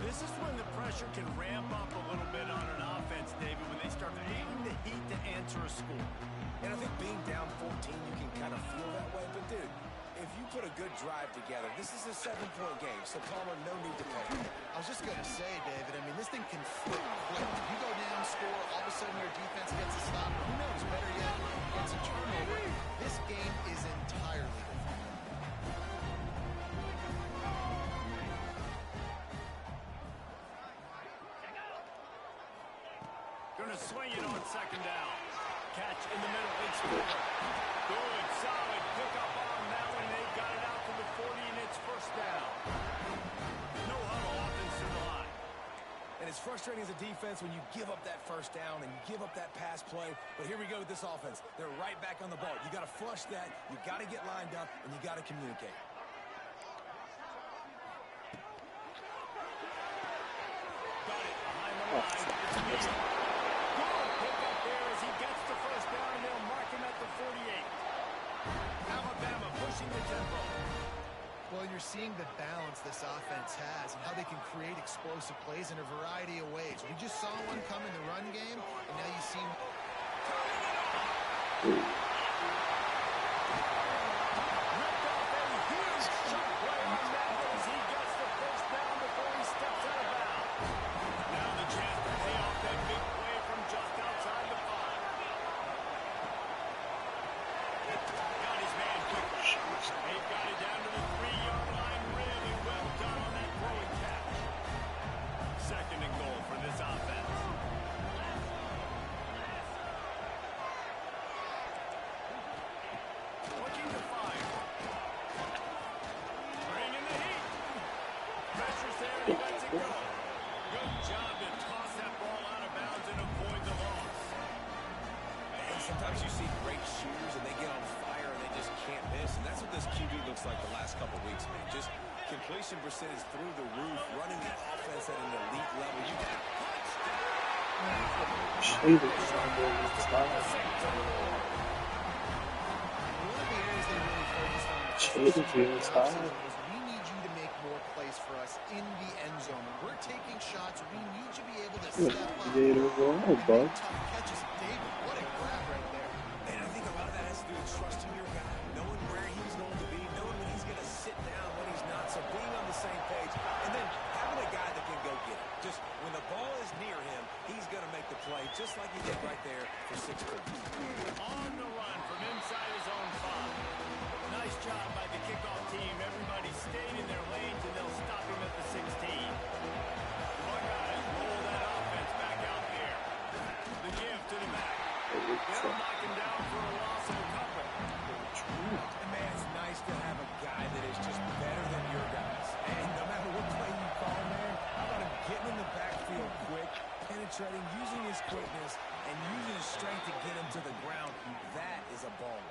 This is when the pressure can ramp up a little bit on an offense, David, when they start needing the heat to answer a score. And I think being down 14, you can kind of feel that way. But, dude, if you put a good drive together, this is a 7-point game. So, Palmer, no need to play. I was just going to say, David, I mean, this thing can flip quick. You go down, score, all of a sudden your defense gets a stop. Who knows, better yet, gets a turnover. This game is entirely different. Going to swing it on 2nd down. Catch in the middle. It's good. Good, solid pickup on that one. They've got it out to the 40, and it's first down. No huddle, offense to the line. And it's frustrating as a defense when you give up that first down and you give up that pass play. But here we go with this offense. They're right back on the ball. You got to flush that. You got to get lined up, and you got to communicate. Got it behind the line. It's good pickup there as he gets the first down, and they'll mark him at the 48. Alabama pushing the tempo. Well, you're seeing the balance this offense has and how they can create explosive plays in a variety of ways. We just saw one come in the run game, and now you see... Ripped off a huge shot play on that as he gets the first down before he steps out of bounds. Now the chance to pay off that big play from just outside the 5. Got his man quickly. They've got it down to the 3-yard line. Really well done on that throwing catch. 2nd and goal for this offense. Looking to fire. Bringing the heat. Pressure's there and he lets it go. Good job to toss that ball out of bounds and avoid the loss. And sometimes you see great shooters and they get on fire and they just can't miss. And that's what this QB looks like the last couple weeks, man. Just completion percentage through the roof, running the offense at an elite level. You got touchdown! Shaded somewhere inside. One of the areas they really focused on, Shaded especially you in the inside. offseason, was we need you to make more plays for us in the end zone. When we're taking shots, we need you to be able to You're step an up 98 overall, and bud. make tough catches. David, what a grab right there. And I think a lot of that has to do with trusting your guy, knowing where he's going to be, knowing when he's going to sit down, when he's not. So being on the same page, and then having a guy that can go get it. Just when the ball is near him, he's going to make the play, just like he did right there for 6 points. On the run from inside his own 5. Nice job by the kickoff team. Everybody stayed in their lanes, and they'll stop him at the 16. Buckeyes roll that offense back out there. The give to the back. They'll knock him down for a loss of a couple. And man, it's nice to have a guy that is just better than your guys. And no matter what play you call, man, how about him getting in the backfield quick, penetrating, using his quickness, and using his strength to get him to the ground. That is a baller.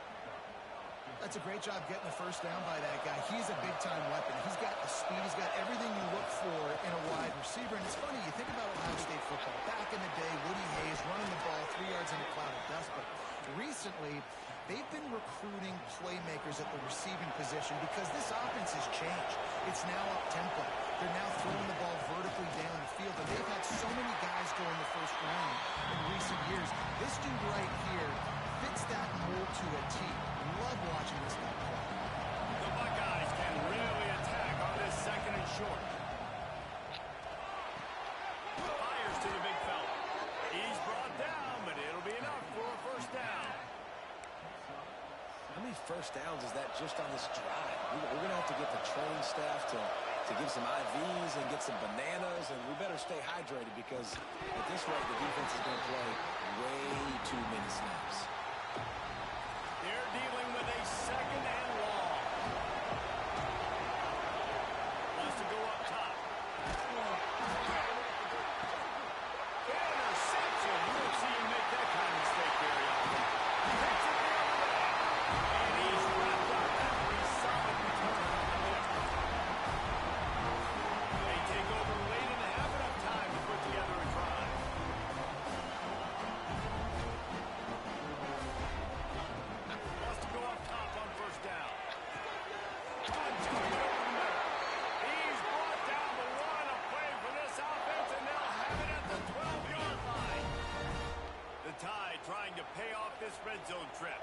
That's a great job getting the first down by that guy. He's a big-time weapon. He's got the speed. He's got everything you look for in a wide receiver. And it's funny, you think about Ohio State football. Back in the day, Woody Hayes running the ball 3 yards in a cloud of dust. But recently, they've been recruiting playmakers at the receiving position because this offense has changed. It's now up-tempo. They're now throwing the ball vertically down the field. And they've had so many guys go in the first round in recent years. This dude right here fits that mold to a T. Love watching this guy play. The Buckeyes can really attack on this 2nd and short. Fires to the big fella. He's brought down, but it'll be enough for a first down. How many first downs is that just on this drive? We're going to have to get the training staff to give some IVs and get some bananas, and we better stay hydrated because at this rate, the defense is going to play way too many snaps. They're dealing with a 2nd and long. Wants to go up top. Interception. You don't see him make that kind of mistake very often. Takes it the other way. And he's wrapped up after a solid return. They take over late and have enough time to put together a drive. Wants to go up top on first down. He's brought down the run, a play for this offense, and they'll have it at the 12-yard line. The Tide trying to pay off this red zone trip.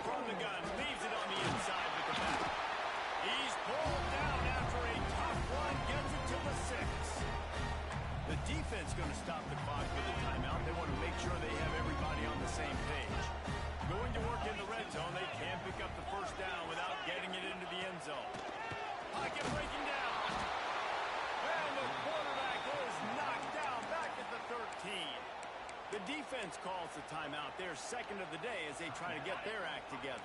From the gun, leaves it on the inside with the back. He's pulled down after a tough run, gets it to the 6. The defense going to stop the clock with a timeout. They want to make sure they have everybody on the same page. Going to work in the red zone. They can't pick up the first down without getting it into the end zone. Pocket breaking down. And the quarterback is knocked down back at the 13. The defense calls the timeout. Their 2nd of the day as they try to get their act together.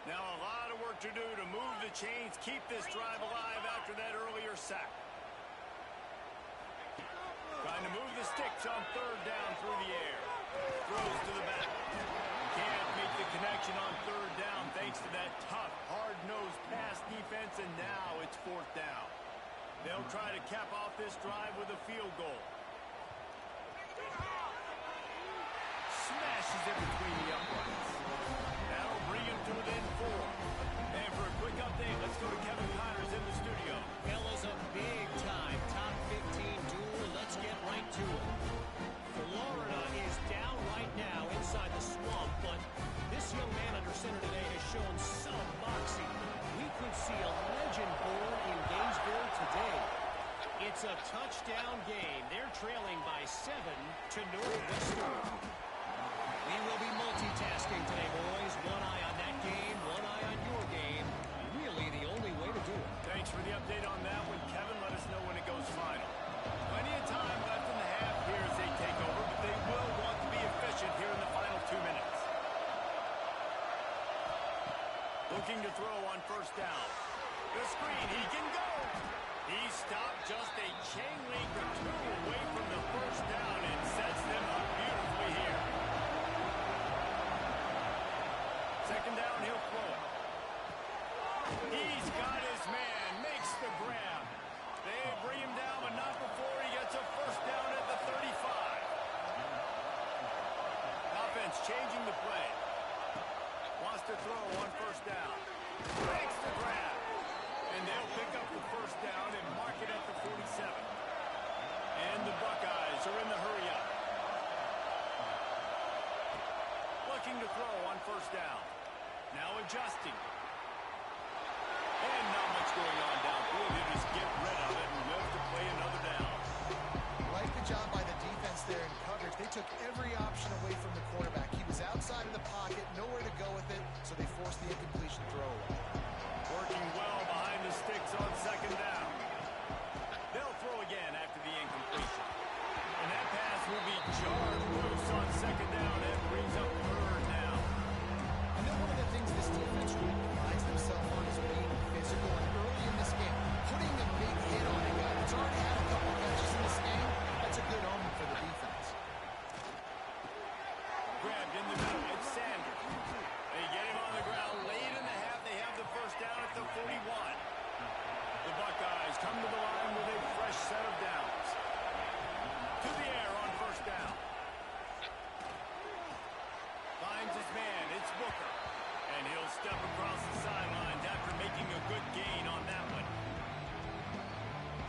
Now a lot of work to do to move the chains, keep this drive alive after that earlier sack. Trying to move the sticks on 3rd down through the air. Throws to the back. Can't make the connection on 3rd down thanks to that tough, hard-nosed pass defense, and now it's 4th down. They'll try to cap off this drive with a field goal. Smashes it between the uprights. That'll bring him to within 4. And for a quick update, let's go to Kevin Connors in the studio. Fellas, a big-time top 15 duel. Let's get right to it. Florida is down right now inside the swamp, but this young man under center today has shown some moxie. We could see a legend born in Gainesville today. It's a touchdown game. They're trailing by 7 to Northwestern. We will be multitasking today, boys. One eye on that game, one eye on your game. Really the only way to do it. Thanks for the update on that one, Kevin. Let us know when it goes final. Plenty of time left in the half here as they take over, but they will want to be efficient here in the final 2 minutes. Looking to throw on first down. The screen, he can go. He stopped just a chain link or 2 away from the first down and sets them up beautifully here. 2nd down, he'll throw it. He's got his man, makes the grab. They bring him down, but not before he gets a first down at the 35. Offense changing the play. Wants to throw on first down. Makes the grab. And they'll pick up the first down and mark it at the 47. And the Buckeyes are in the hurry up. Looking to throw on first down. Now adjusting. And not much going on downfield. They just get rid of it and live to play another down. Like the job by the defense there in coverage. They took every option away from the quarterback. He was outside of the pocket, nowhere to go with it, so they forced the incompletion throw away. Working well behind the sticks on second down. They'll throw again after the incompletion. And that pass will be jarred loose on second down and brings up third down. I know one of the things this defense really prides themselves on is being physical, and early in this game, putting a big hit on a guy that's already had a couple catches in this game, that's a good omen for the defense. Grabbed in the middle. It's Sanders. They get him on the ground late in the half. They have the first down at the 41. The Buckeyes come to the line with a fresh set of downs. To the air on first down. Finds his man. It's Booker. And he'll step across the sidelines after making a good gain on that one.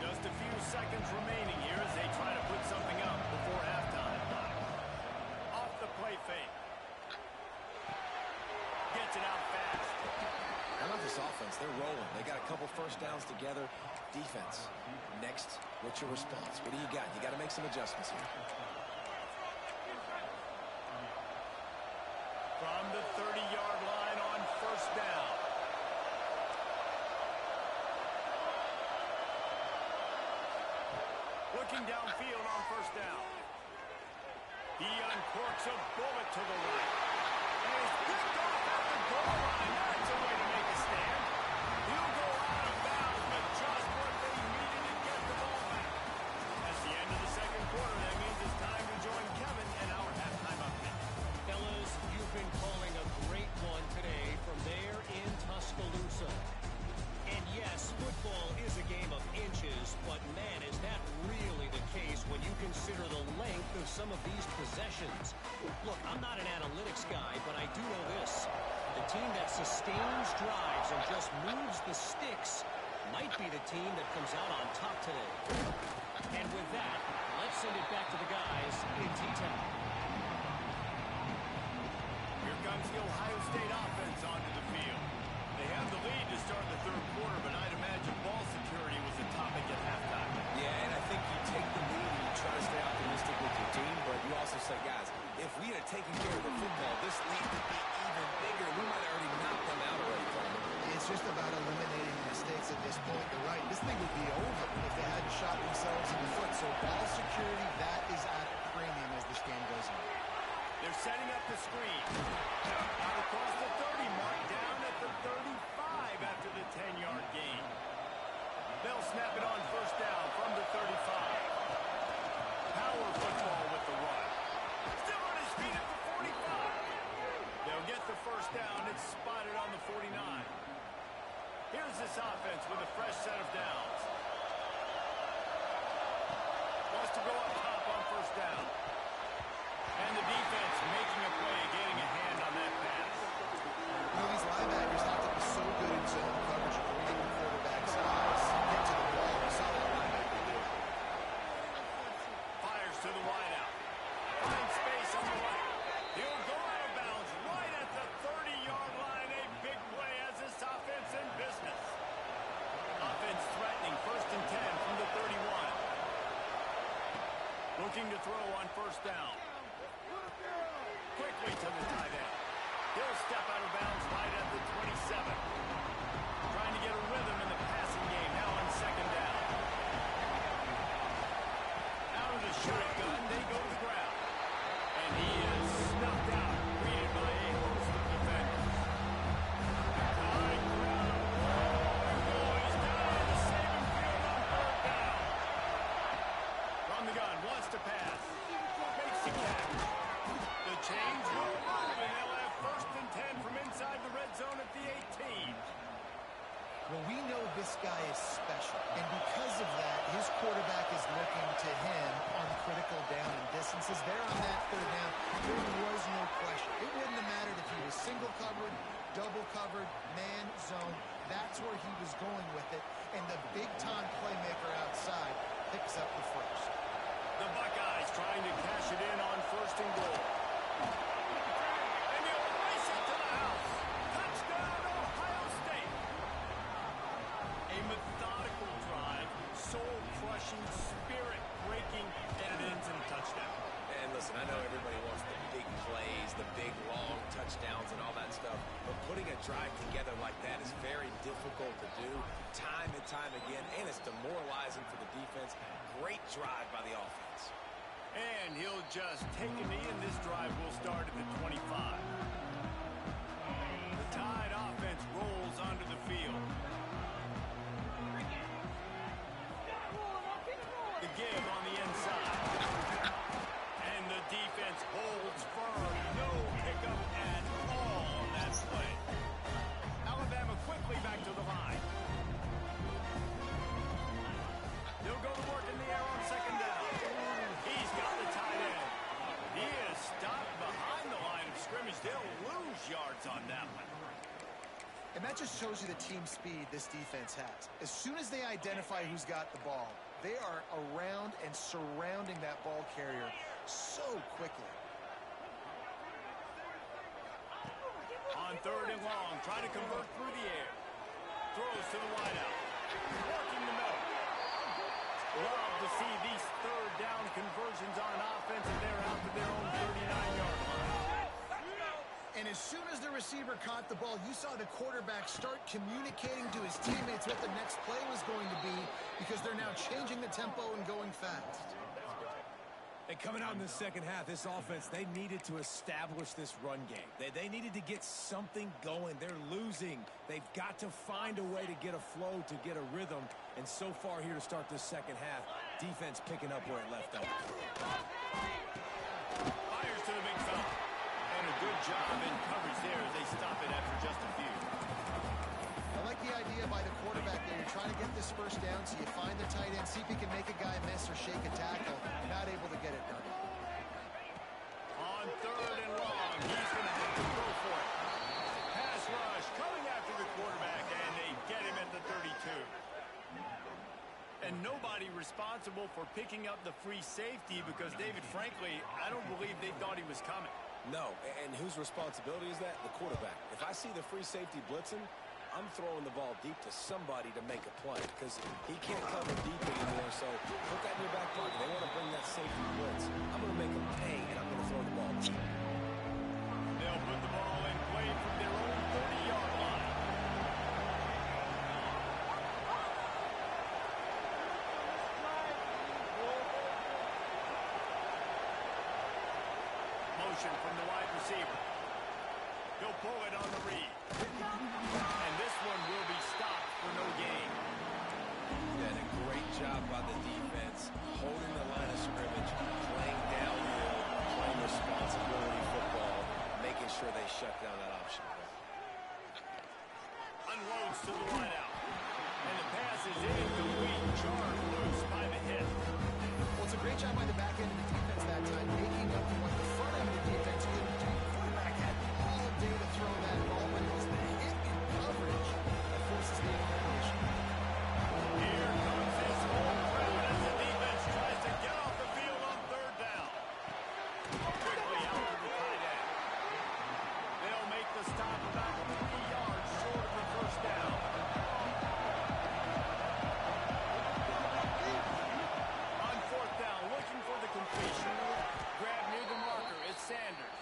Just a few seconds remaining here as they try to put something up before halftime. Off the play fake. Gets it out fast. I love this offense. They're rolling. They got a couple first downs together. Defense. Next, what's your response? What do you got? You got to make some adjustments here. From the 30-yard line on first down. Looking downfield on first down. He uncorks a bullet to the right. And he's picked off at the goal line. That's a way to make a stand. He'll go out of bounds, but just what they needed to get the ball back. That's the end of the second quarter. That means it's time to join Kevin and our halftime update. Fellas, you've been calling a great one today from there in Tuscaloosa. And yes, football is a game of inches, but man, is that really the case when you consider the length of some of these possessions. Look, I'm not an analytics guy, but I do know this. The team that sustains drives and just moves the sticks might be the team that comes out on top today. And with that, let's send it back to the guys in T-Town. Here comes the Ohio State offense onto the field. They have the lead to start the third quarter, but I'd imagine ball security was a topic at halftime. Yeah, and I think you take the lead and you try to stay optimistic with your team, but you also say, guys, if we had taken care of the football, this lead could be even bigger. We might have already knocked them out already, Coleman. It's just about eliminating mistakes at this point. You're right. This thing would be over if they hadn't shot themselves in the foot. So ball security, that is at a premium as this game goes on. They're setting up the screen. Out across the 30 mark, down at the 35 after the 10-yard gain. They'll snap it on first down from the 35. Power football with the run. Still on his feet at the 45. They'll get the first down. It's spotted on the 49. Here's this offense with a fresh set of downs. Wants to go up top on first down. And the defense making a play, getting a hand on that pass. You know, these linebackers have to be so good in zone coverage of reading the quarterback's eyes. Get to the ball. We saw that linebacker do it. Fires to the wideout. Finds space on the right. He'll go out of bounds right at the 30-yard line. A big play as this offense in business. Offense threatening, first and 10 from the 31. Looking to throw on first down. Quickly to the tight end. He'll step out of bounds right at the 27. Trying to get a rhythm in the passing game now on second down. Out of the shotgun, they go to the ground. And he is snuffed out, greeted by a host of defenders. High ground. Oh, he's down on the saving field on third down. From the gun, wants to pass. Makes the catch. The chains will move, and they'll have first and 10 from inside the red zone at the 18. Well, we know this guy is special. And because of that, his quarterback is looking to him on critical down and distances. There on that third down, there was no question. It wouldn't have mattered if he was single covered, double covered, man, zone. That's where he was going with it. And the big-time playmaker outside picks up the first. The Buckeyes trying to cash it in on 1st and goal. And he'll race it to the house. Touchdown, Ohio State. A methodical drive, soul-crushing, spirit-breaking, and it ends in a touchdown. And listen, I know everybody wants the big plays, the big, long touchdowns and all that stuff, but putting a drive together like that is very difficult to do time and time again, and it's demoralizing for the defense. Great drive by the offense. And he'll just take a knee, and this drive will start at the 25. The Tide offense rolls onto the field. The give on the inside. And the defense holds firm. No pickup at all on that play. Alabama quickly back to the line. They'll go to work in the air on 2nd down. He's got the tight end. He is stopped behind the line of scrimmage. They'll lose yards on that one. And that just shows you the team speed this defense has. As soon as they identify who's got the ball, they are around and surrounding that ball carrier so quickly. On 3rd and long, trying to convert through the air. Throws to the wideout. Working the middle. Love to see these 3rd down conversions on offense, and they're out to their own 39-yard line. And as soon as the receiver caught the ball, you saw the quarterback start communicating to his teammates what the next play was going to be, because they're now changing the tempo and going fast. And coming out in the second half, this offense, they needed to establish this run game. They needed to get something going. They're losing. They've got to find a way to get a flow, to get a rhythm. And so far here to start this second half, defense picking up where it left off. Fires to the big fella. And a good job in coverage there as they stop it after just a few. I like the idea by the quarterback there. You're trying to get this first down, so you find the tight end, see if he can make a guy miss or shake a tackle. Not able to get it done. On 3rd and long, he's going to have to go for it. Pass rush coming after the quarterback, and they get him at the 32. And nobody responsible for picking up the free safety because, David, frankly, I don't believe they thought he was coming. No, and whose responsibility is that? The quarterback. If I see the free safety blitzing, I'm throwing the ball deep to somebody to make a play because he can't cover deep anymore, so put that in your back pocket. They want to bring that safety blitz. I'm going to make them pay, and I'm going to throw the ball deep. They'll put the ball in play from their own 30-yard line. Motion from the wide receiver. He'll pull it on the read. And this one will be stopped for no gain. And a great job by the defense, holding the line of scrimmage, playing downhill, playing responsibility football, making sure they shut down that option. Unloads to the wideout. And the pass is incomplete. Jarred loose by the hit. Well, it's a great job by the back end of the defense that time, making up for what the front end of the defense couldn't do. The quarterback had all day to throw that ball, but it was the hit in coverage that forces the incompletion. Here comes his home crowd as the defense tries to get off the field on 3rd down. Quickly out to the tight end. They'll make the stop about 3 yards short of the 1st down. On 4th down, looking for the completion. Grab near the marker. It's Sanders.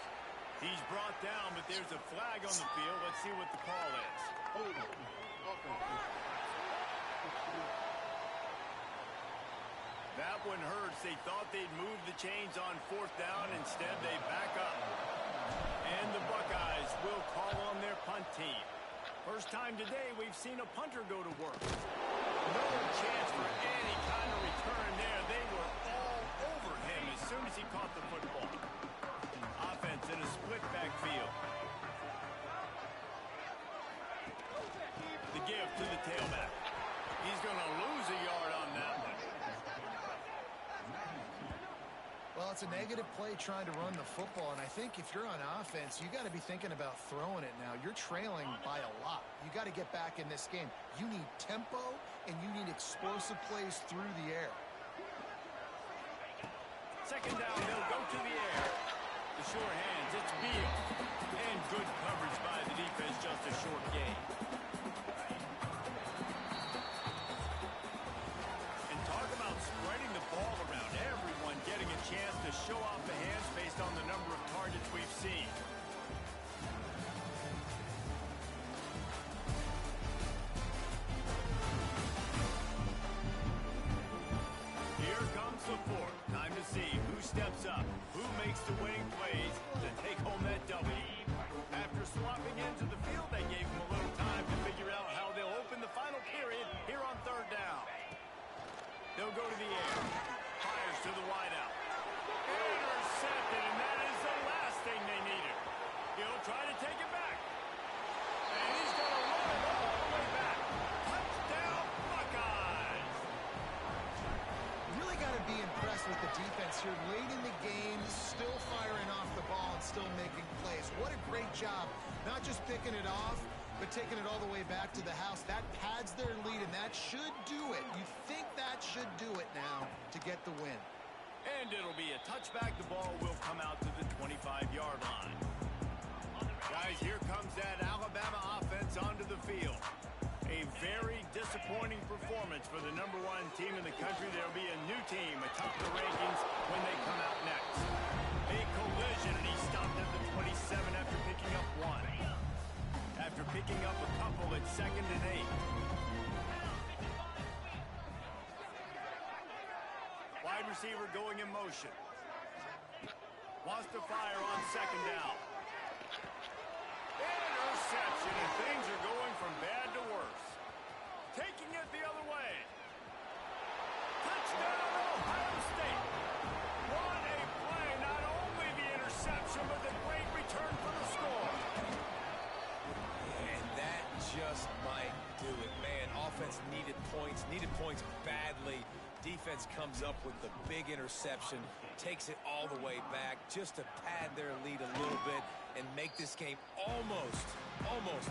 He's brought down, but there's a flag on the field. Let's see what the call is. That one hurts. They thought they'd move the chains on 4th down. Instead, they back up. And the Buckeyes will call on their punt team. First time today we've seen a punter go to work. No chance for any kind of return there. They were all over him as soon as he caught the football. Offense in a split backfield. The give to the tailback. it's a negative play trying to run the football, and I think if you're on offense, you got to be thinking about throwing it now. You're trailing by a lot. You got to get back in this game. You need tempo, and you need explosive plays through the air. Second down, they'll go to the air. The short hands, it's Beal. And good coverage by the defense, just a short gain. And talk about spreading the ball around. Everyone getting a chance to show off the hands based on the number of targets we've seen. Here comes the fourth. Time to see who steps up, who makes the winning plays to take home that W. After swapping into the field, they gave him a little time to figure out how they'll open the final period here on third down. They'll go to the air. Fires to the wideout. Intercepted, and that is the last thing they needed. He'll try to take it back. And he's going to run it all the way back. Touchdown, Buckeyes! Really got to be impressed with the defense here. Late in the game, still firing off the ball and still making plays. What a great job. Not just picking it off, but taking it all the way back to the house. That pads their lead, and that should do it. You think that should do it now to get the win. And it'll be a touchback. The ball will come out to the 25-yard line. Guys, here comes that Alabama offense onto the field. A very disappointing performance for the #1 team in the country. There'll be a new team atop the rankings when they come out next. A collision, and he stopped at the 27 after picking up one. After picking up a couple at 2nd and 8. Wide receiver going in motion. Wants to fire on 2nd down. Interception, and things are going from bad to worse. Taking it the other way. Touchdown, Ohio State. What a play. Not only the interception, but the great return for the score. And that just might do it, man. Offense needed points badly. Defense comes up with the big interception, takes it all the way back just to pad their lead a little bit and make this game almost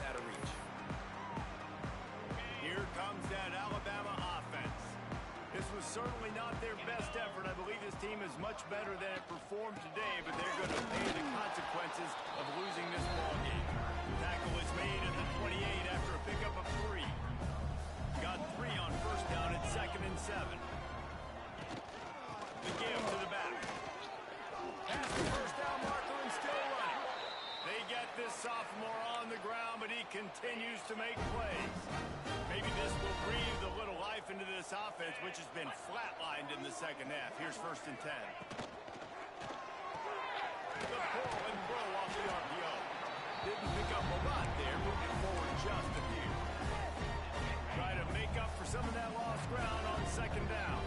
out of reach. Here comes that Alabama offense. This was certainly not their best effort. I believe this team is much better than it performed today, but they're going to pay the consequences of losing this ballgame. Tackle is made at the 28 after a pickup of 3. Got 3 on first down at 2nd and 7. The give to the back. Past the first down marker and still running. They get this sophomore on the ground, but he continues to make plays. Maybe this will breathe a little life into this offense, which has been flatlined in the second half. Here's 1st and 10. The pull and throw off the RPO. Didn't pick up a lot there, moving forward just a few. Try to make up for some of that lost ground on 2nd down.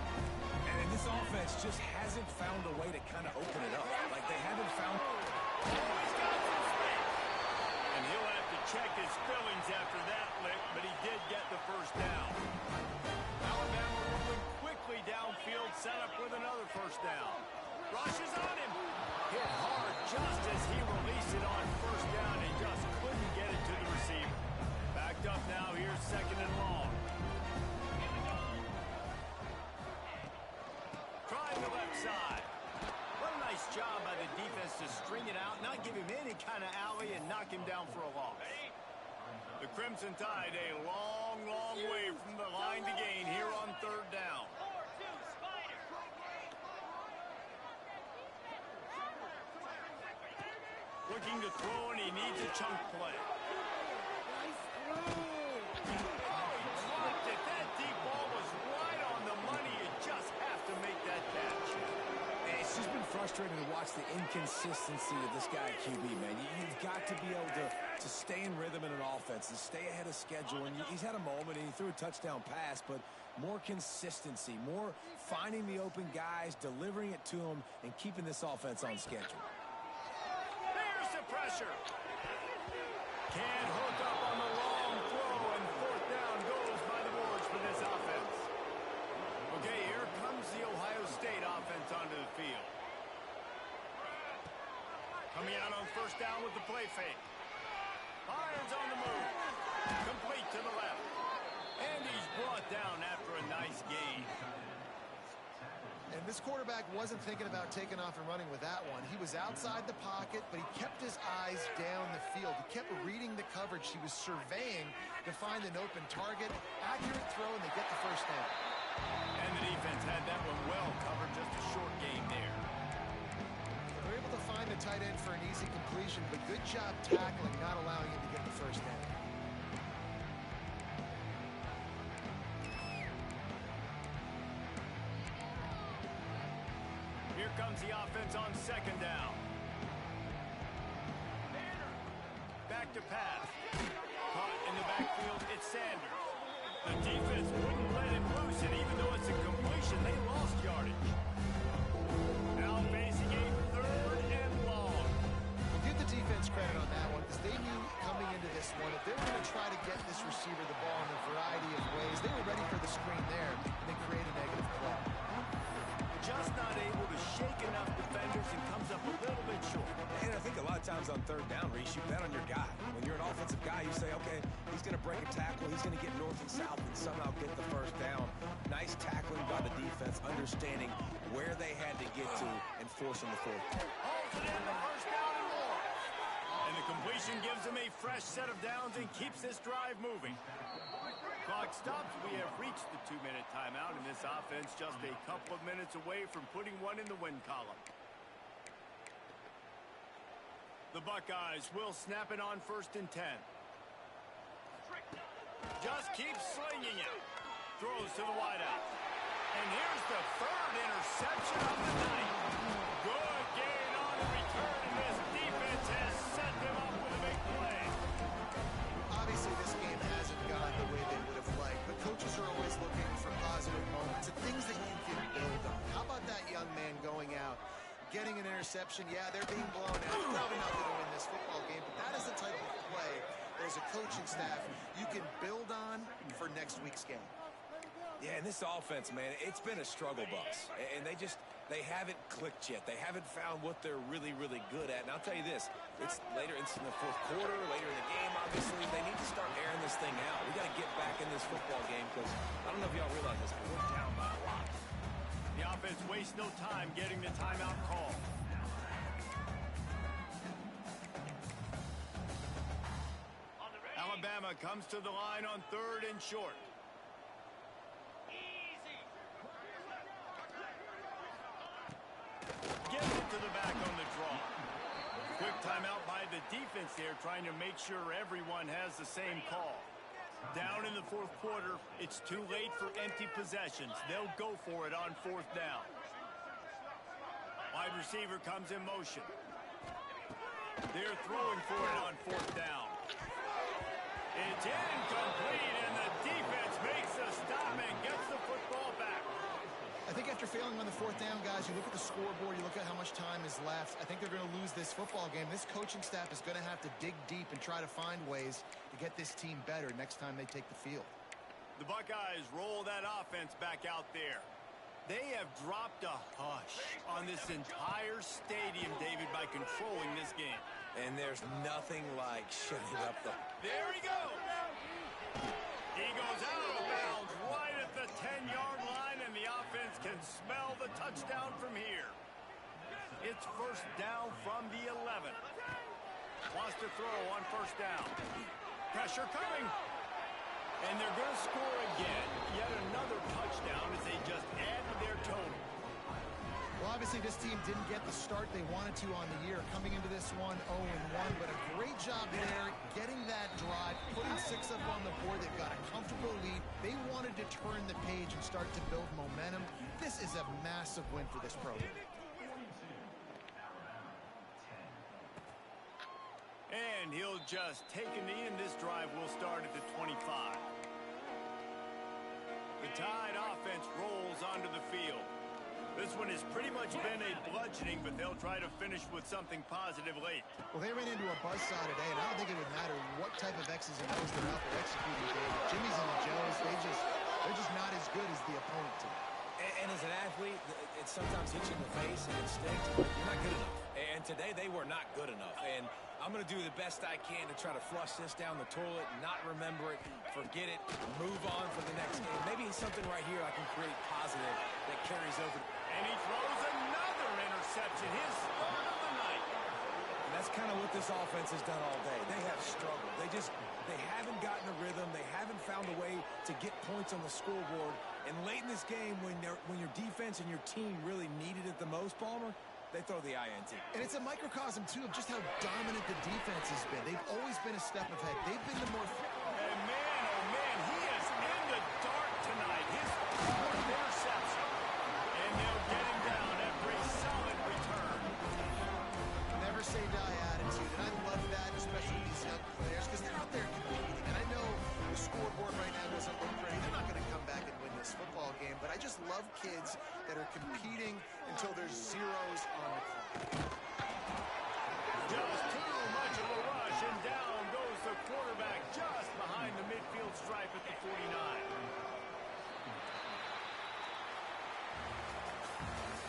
And this offense just hasn't found a way to kind of open it up. Like they haven't found... Oh, he's got some space. And he'll have to check his fillings after that lick, but he did get the first down. Alabama moving quickly downfield, set up with another first down. Rushes on him. Hit hard just as he released it on first down and just couldn't get it to the receiver. Backed up now, here's 2nd and long. Trying the left side. What a nice job by the defense to string it out, not give him any kind of alley, and knock him down for a loss. The Crimson Tide a long way from the line to gain here on 3rd down. Looking to throw, and he needs a chunk play. That deep ball was right on the money. You just have to make that catch. And it's just been frustrating to watch the inconsistency of this guy at QB, man. You've got to be able to stay in rhythm in an offense and stay ahead of schedule. And he's had a moment, and he threw a touchdown pass, but more consistency, more finding the open guys, delivering it to them, and keeping this offense on schedule. There's the pressure. Can't hook up on the long throw, and 4th down goes by the boards for this offense. Okay, here comes the Ohio State offense onto the field. first down with the play fake. Irons on the move. Complete to the left. And he's brought down after a nice gain. And this quarterback wasn't thinking about taking off and running with that one. He was outside the pocket, but he kept his eyes down the field. He kept reading the coverage. He was surveying to find an open target. Accurate throw, and they get the first down. And the defense had that one well covered. Just a short game there. They're able to find the tight end for an easy completion, but good job tackling, not allowing him to get the first down. Here comes the offense on second down. Back to pass. Caught in the backfield, it's Sanders. The defense wouldn't let him loose, and even though it's a completion, they lost yardage. Now facing a third and long. Give the defense credit on that one, because they knew coming into this one, if they were going to try to get this receiver the ball in a variety of ways, they were ready for the screen there, and they create a negative play. Just not able to shake enough defenders and comes up a little bit short. And I think a lot of times on third down, Reese, you bet on your guy. When you're an offensive guy, you say, okay, he's going to break a tackle, he's going to get north and south and somehow get the first down. Nice tackling by the defense, understanding where they had to get to and forcing the fourth. Holds it in the first down and more. And the completion gives him a fresh set of downs and keeps this drive moving. Clock stops. We have reached the 2-minute timeout, and this offense just a couple of minutes away from putting one in the win column. The Buckeyes will snap it on 1st and 10. Just keeps slinging it. Throws to the wideout. And here's the third interception of the night. Good gain on the return, and this defense has set them up with a big play. Obviously, this game hasn't gone the way they would have liked, but coaches are always looking for positive moments and things that you can build on. How about that young man going out, getting an interception? Yeah, they're being blown out. They're probably not going to win this football game, but that is the type of play as a coaching staff you can build on for next week's game. Yeah, and this offense, man, it's been a struggle bus. And they haven't clicked yet. They haven't found what they're really, really good at. And I'll tell you this, it's in the fourth quarter, later in the game, obviously. They need to start airing this thing out. We got to get back in this football game because I don't know if y'all realize this, but we're down by a lot. The offense wastes no time getting the timeout call. Alabama comes to the line on 3rd and short. Gets it to the back on the draw. Quick timeout by the defense there, trying to make sure everyone has the same call. Down in the fourth quarter, it's too late for empty possessions. They'll go for it on 4th down. Wide receiver comes in motion. They're throwing for it on 4th down. It's incomplete, and the defense makes the stop and gets the football back. I think after failing on the 4th down, guys, you look at the scoreboard, you look at how much time is left. I think they're going to lose this football game. This coaching staff is going to have to dig deep and try to find ways to get this team better next time they take the field. The Buckeyes roll that offense back out there. They have dropped a hush on this entire stadium, David, by controlling this game. And there's nothing like shutting up the... There he goes! He goes out of bounds right at the 10-yard line, and the offense can smell the touchdown from here. It's 1st down from the 11. Wants to throw on 1st down. Pressure coming. And they're going to score again. Yet another touchdown as they just add to their total. Well, obviously this team didn't get the start they wanted to on the year. Coming into this one 0-1, but a great job there getting that drive, putting 6 up on the board. They've got a comfortable lead. They wanted to turn the page and start to build momentum. This is a massive win for this program. And he'll just take a knee, and this drive will start at the 25. The Tide offense rolls onto the field. This one has pretty much been a bludgeoning, but they'll try to finish with something positive late. Well, they ran into a buzzsaw today, and I don't think it would matter what type of X's and O's they're out there executing, David. Jimmy's and the Joes, they're just not as good as the opponent today. And as an athlete, it sometimes hits you in the face and it stinks, but you're not good enough. And today they were not good enough. And I'm going to do the best I can to try to flush this down the toilet, not remember it, forget it, move on for the next game. Maybe something right here I can create positive that carries over. And he throws another interception, his third of the night. And that's kind of what this offense has done all day. They have struggled. They haven't gotten a rhythm. They haven't found a way to get points on the scoreboard. And late in this game, when your defense and your team really needed it the most, Palmer, they throw the INT. And it's a microcosm, too, of just how dominant the defense has been. They've always been a step ahead. They've been the more... And man, oh man, he is in the dark tonight. His fourth interception. And they'll get him down after a solid return. Never say die attitude, and I love that, especially with these young players, because they're out there competing. And I know the scoreboard right now doesn't look pretty. They're not going to come back and win this football game, but I just love kids that are competing until there's zeros on the clock. Just too much of a rush, and down goes the quarterback just behind the midfield stripe at the 49.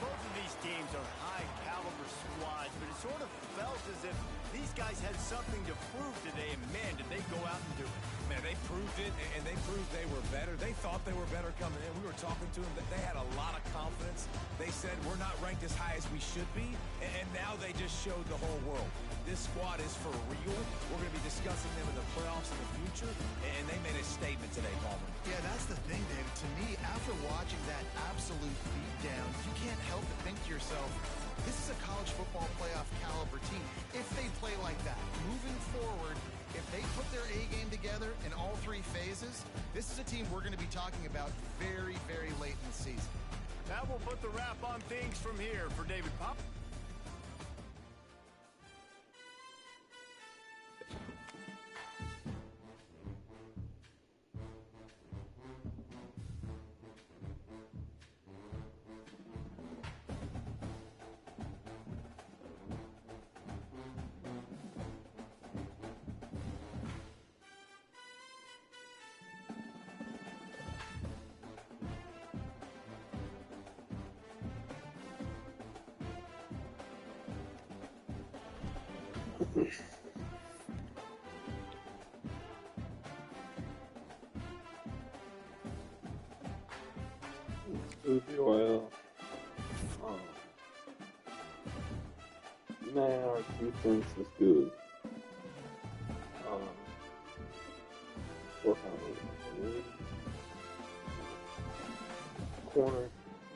Both of these teams are high-caliber squads, but it sort of felt as if these guys had something to prove today, and man, did they go out and do it. Man, they proved it, and they proved they were better. They thought they were better coming in. We were talking to them. They had a lot of confidence. They said, we're not ranked as high as we should be, and now they just showed the whole world. This squad is for real. We're going to be discussing them in the playoffs in the future, and they made a statement today, Palmer. Yeah, that's the thing, David. To me, after watching that absolute beatdown, you can't help but think to yourself, this is a college football playoff caliber team. If they play like that, moving forward, if they put their A game together in all three phases, this is a team we're going to be talking about very, very late in the season. That will put the wrap on things from here for David Pop. Well, man, our defense is good. What kind of corner?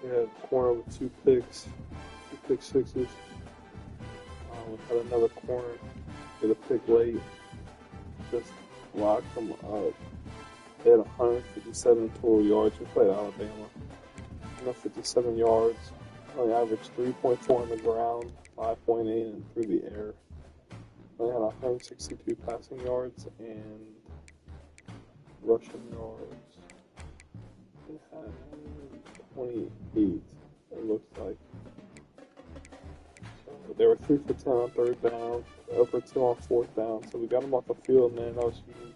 We had a corner with two pick sixes. We had another corner with a pick late. Just locked them up. They had 157 total yards. We played Alabama. 57 yards. Only averaged 3.4 on the ground, 5.8 and through the air. They had 162 passing yards and rushing yards. They had 28, it looks like. So they were 3 for 10 on third down, 0 for 2 on fourth down. So we got them off the field, man. That was huge.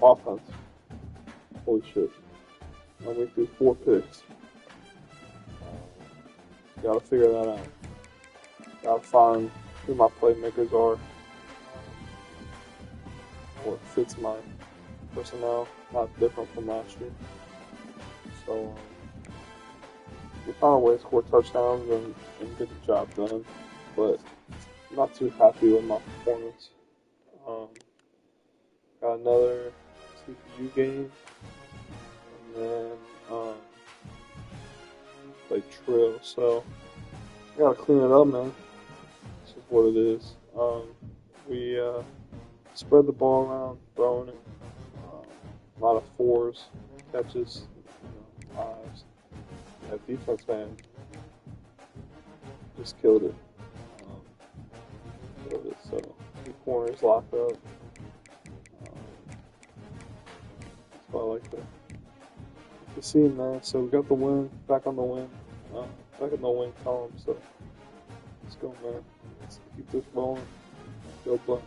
Offense. Holy shit. And we threw 4 picks. Gotta figure that out. Gotta find who my playmakers are. What fits my personnel. Not different from last year. So, we found a way to score touchdowns and get the job done. But, I'm not too happy with my performance. Got another CPU game. And then play Trill, so I gotta clean it up, man. This is what it is. We spread the ball around, throwing it. A lot of 4s, catches, 5s. That defense, man, just killed it. So 2 corners locked up. That's what I like to see, man. So we got the win, back on the win, back in the win column. So let's go, man. Let's keep this rolling. Go Bucks.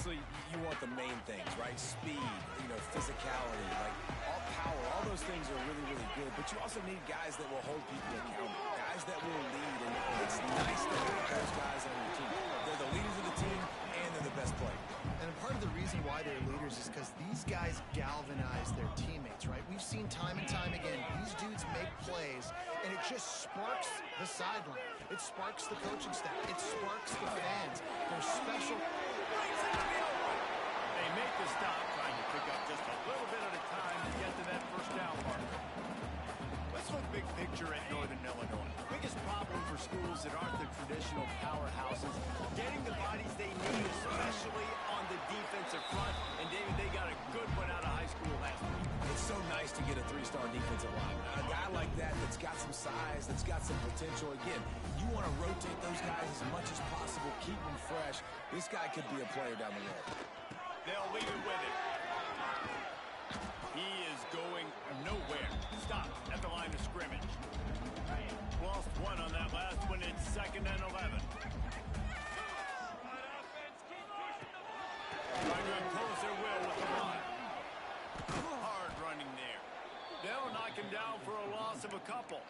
obviously, you want the main things, right? Speed, physicality, like all power, all those things are really, really good. But you also need guys that will hold people accountable, guys that will lead. And it's nice to have those guys on your team. They're the leaders of the team, and they're the best players. And part of the reason why they're leaders is because these guys galvanize their teammates, right? We've seen time and time again, these dudes make plays, and it just sparks the sideline. It sparks the coaching staff. It sparks the fans. They're special. They make the stop, trying to pick up just a little bit at a time to get to that first down marker. Let's look big picture at Northern Illinois. Biggest problem for schools that aren't the traditional powerhouses, getting the bodies they need, especially on the defensive front. And David, they got a good one out of high school last week. It's so nice to get a 3-star defensive line. A guy like that that's got some size, that's got some potential. Again, you want to rotate those guys as much as possible, keep them fresh. This guy could be a player down the road. They'll leave it with it. He is going nowhere. Stop at the line of scrimmage. Lost one on that last one. It's 2nd and 11. Trying to impose their will with the run. Hard running there. They'll knock him down for a loss of a couple.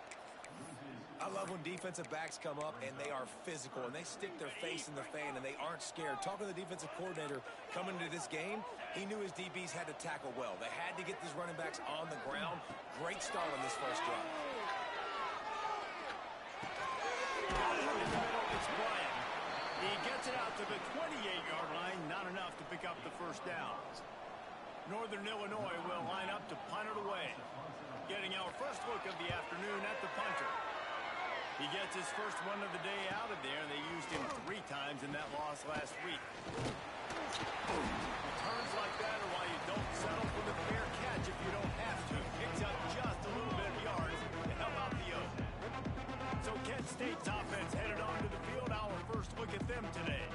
I love when defensive backs come up and they are physical and they stick their face in the fan and they aren't scared. Talking to the defensive coordinator coming into this game, he knew his DBs had to tackle well. They had to get these running backs on the ground. Great start on this first drive. Got it in the middle. It's Bryant. He gets it out to the 28-yard line. Not enough to pick up the first down. Northern Illinois will line up to punt it away. Getting our first look of the afternoon at the punter. He gets his first one of the day out of there. They used him 3 times in that loss last week. Returns like that are why you don't settle for the fair catch if you don't have to. Picks up just a little bit of yards to help out the O. So Kent State's offense headed onto the field. Our first look at them today.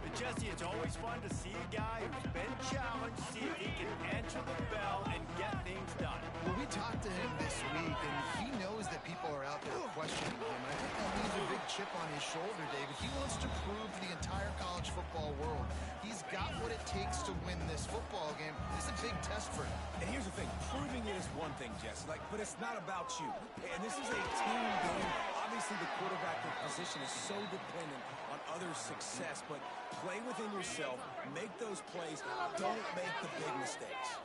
But Jesse, it's always fun to see a guy who's been challenged, see if he can answer the bell and get things done. Well, we talked to him this week, and he knows that people are out there questioning him. And I think that leaves a big chip on his shoulder, David. He wants to prove to the entire college football world he's got what it takes to win this football game. This is a big test for him. And here's the thing, proving it is one thing, Jesse, but it's not about you. And this is a team game. Obviously, the quarterback position is so dependent on others' success, but play within yourself, make those plays, don't make the big mistakes.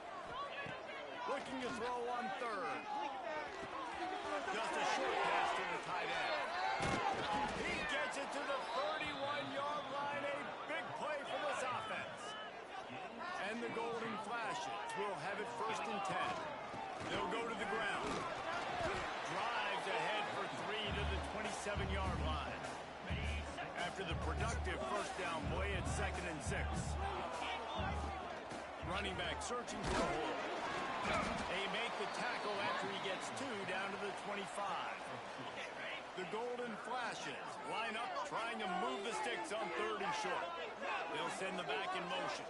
Looking to throw on 3rd. Just a short pass to the tight end. He gets it to the 31-yard line. A big play for this offense. And the Golden Flashes will have it 1st and 10. They'll go to the ground. Drives ahead for 3 to the 27-yard line. After the productive first down play, it's 2nd and 6. Running back searching for a hole. They make the tackle after he gets 2 down to the 25. The Golden Flashes line up trying to move the sticks on 3rd and short. They'll send the back in motion.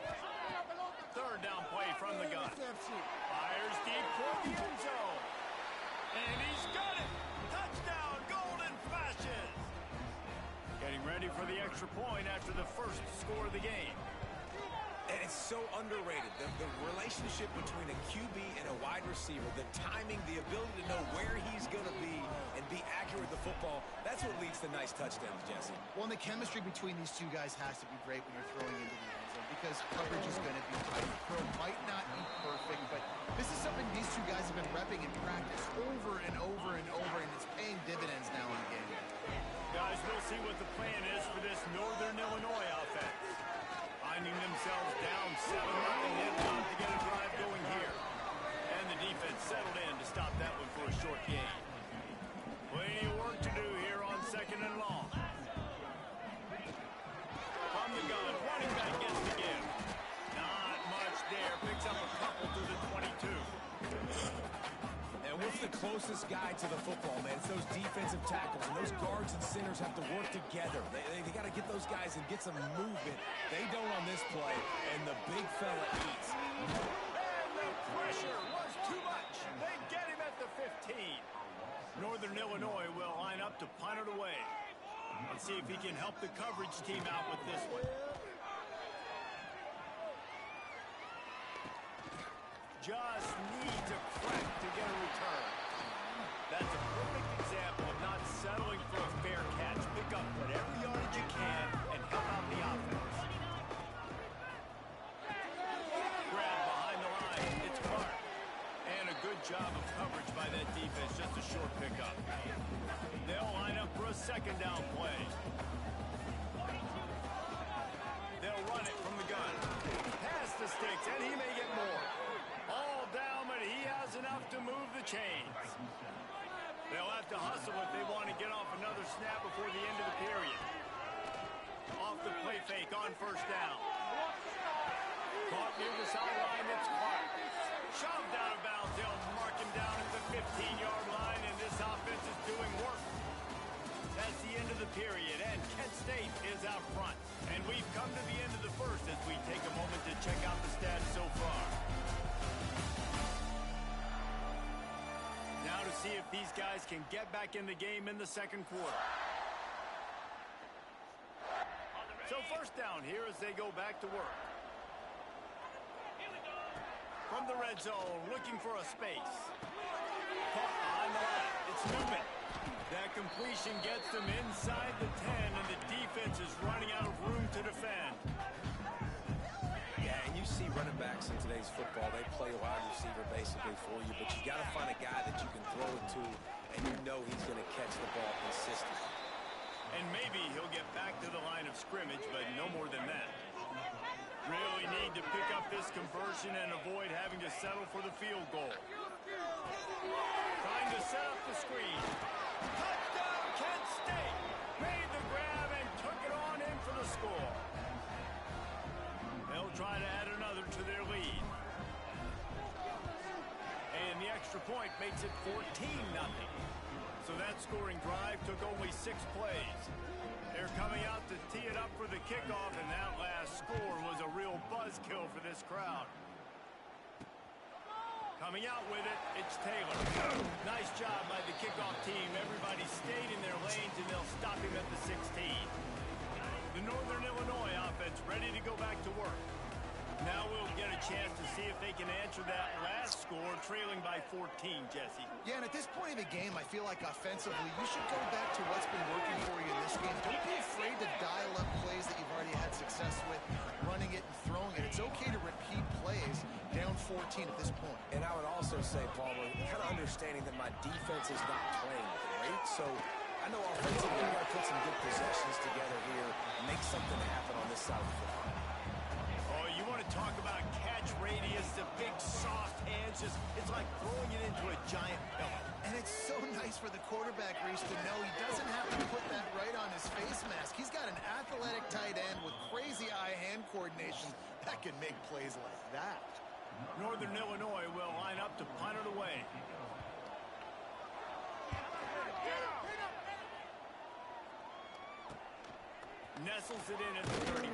3rd down play from the gun. Fires deep for the end zone. And he's got it! Touchdown, Golden Flashes! Getting ready for the extra point after the first score of the game. And it's so underrated, the relationship between a QB and a wide receiver, the timing, the ability to know where he's going to be and be accurate with the football, that's what leads to nice touchdowns, Jesse. Well, and the chemistry between these two guys has to be great when you're throwing into the end zone because coverage is going to be tight. The throw might not be perfect, but this is something these two guys have been repping in practice over and over and over, and it's paying dividends now in the game. Guys, we'll see what the plan is for this Northern Illinois offense. Finding themselves down 7-0, and want to get a drive going here. And the defense settled in to stop that one for a short gain. Plenty of work to do here on 2nd and long. From the gun, running back gets the give. Not much there. Picks up a couple to the 22. And what's the closest guy to the football, man? It's those defensive tackles, and those guards and centers have to work together. They got to get those guys and get some movement. They don't on this play, and the big fella eats. And the pressure was too much. They get him at the 15. Northern Illinois will line up to punt it away. Let's see if he can help the coverage team out with this one. just needs a crack to get a return. That's a perfect example of not settling for a fair catch. Pick up whatever yardage you can and help out the offense. Grab behind the line. It's Clark. And a good job of coverage by that defense. Just a short pickup. They'll line up for a second down play. They'll run it from the gun. Past the sticks, and he may get more. All down, but he has enough to move the chains. They'll have to hustle if they want to get off another snap before the end of the period. Off the play fake on first down. Caught near the sideline, it's Clark. Shoved out of bounds, they'll mark him down at the 15-yard line, and this offense is doing work. That's the end of the period, and Kent State is out front. And we've come to the end of the first as we take a moment to check out the stats so far. Now to see if these guys can get back in the game in the second quarter. So first down here as they go back to work. From the red zone, looking for a space. Caught behind the line. It's Newman. That completion gets them inside the 10, and the defense is running out of room to defend. Yeah, and you see running backs in today's football, they play a wide receiver basically for you, but you got to find a guy that you can throw it to, and you know he's going to catch the ball consistently. And maybe he'll get back to the line of scrimmage, but no more than that. Really need to pick up this conversion and avoid having to settle for the field goal. Trying to set up the screen. Touchdown, Kent State! Made the grab and took it on in for the score. They'll try to add another to their lead. And the extra point makes it 14-0. So that scoring drive took only 6 plays. They're coming out to tee it up for the kickoff, and that last score was a real buzzkill for this crowd. Coming out with it, it's Taylor. Nice job by the kickoff team. Everybody stayed in their lanes, and they'll stop him at the 16. The Northern Illinois offense ready to go back to work. Now we'll get a chance to see if they can answer that last score, trailing by 14, Jesse. Yeah, and at this point of the game, I feel like offensively, you should go back to what's been working for you in this game. Don't be afraid to dial up plays that you've already had success with, running it and throwing it. It's okay to repeat plays down 14 at this point. And I would also say, Palmer, kind of understanding that my defense is not playing great, so I know offensively we've got to put some good possessions together here and make something happen on this side of the football. Oh, you want to talk about catch radius, the big soft hands, it's like throwing it into a giant pillow. And it's so nice for the quarterback, Reese, to know he doesn't have to put that right on his face mask. He's got an athletic tight end with crazy eye-hand coordination that can make plays like that. Northern Illinois will line up to punt it away. Nestles it in at the 35.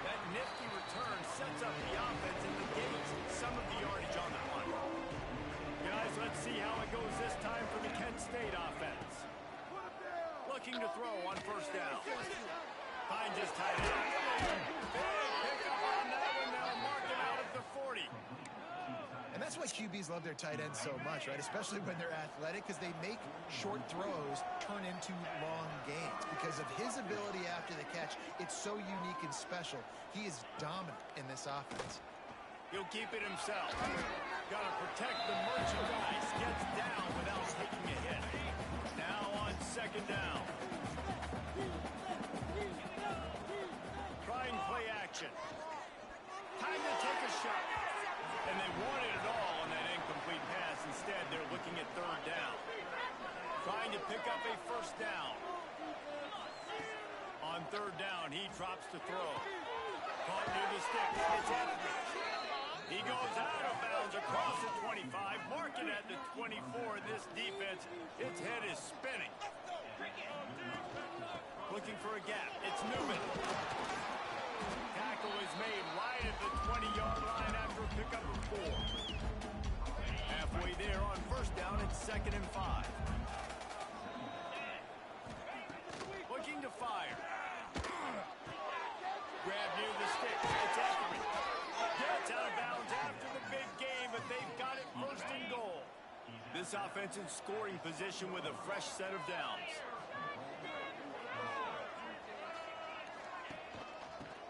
That nifty return sets up the offense and negates some of the yardage on the punt. Guys, let's see how it goes this time for the Kent State offense. Looking to throw on first down. Finds his tight end. Big pickup on that one. They'll mark it out at the 40. And that's why QBs love their tight ends so much, right? Especially when they're athletic, because they make short throws turn into long gains. Because of his ability after the catch, it's so unique and special. He is dominant in this offense. He'll keep it himself. Got to protect the merchandise. Gets down without taking a hit. Now on second down. Trying play action. Time to take a shot. And they wanted it all on that incomplete pass. Instead, they're looking at third down. Trying to pick up a first down. On third down, he drops to throw. Caught near the sticks. It's Etheridge. He goes out of bounds across the 25. Marking at the 24. This defense, its head is spinning. Looking for a gap. It's Newman. Tackle is made right at the 20-yard line after a pickup of 4. Halfway there on first down, it's 2nd and 5. Looking to fire. Grab near the sticks. It's Etheridge. Gets out of bounds after the big gain. this offense in scoring position with a fresh set of downs.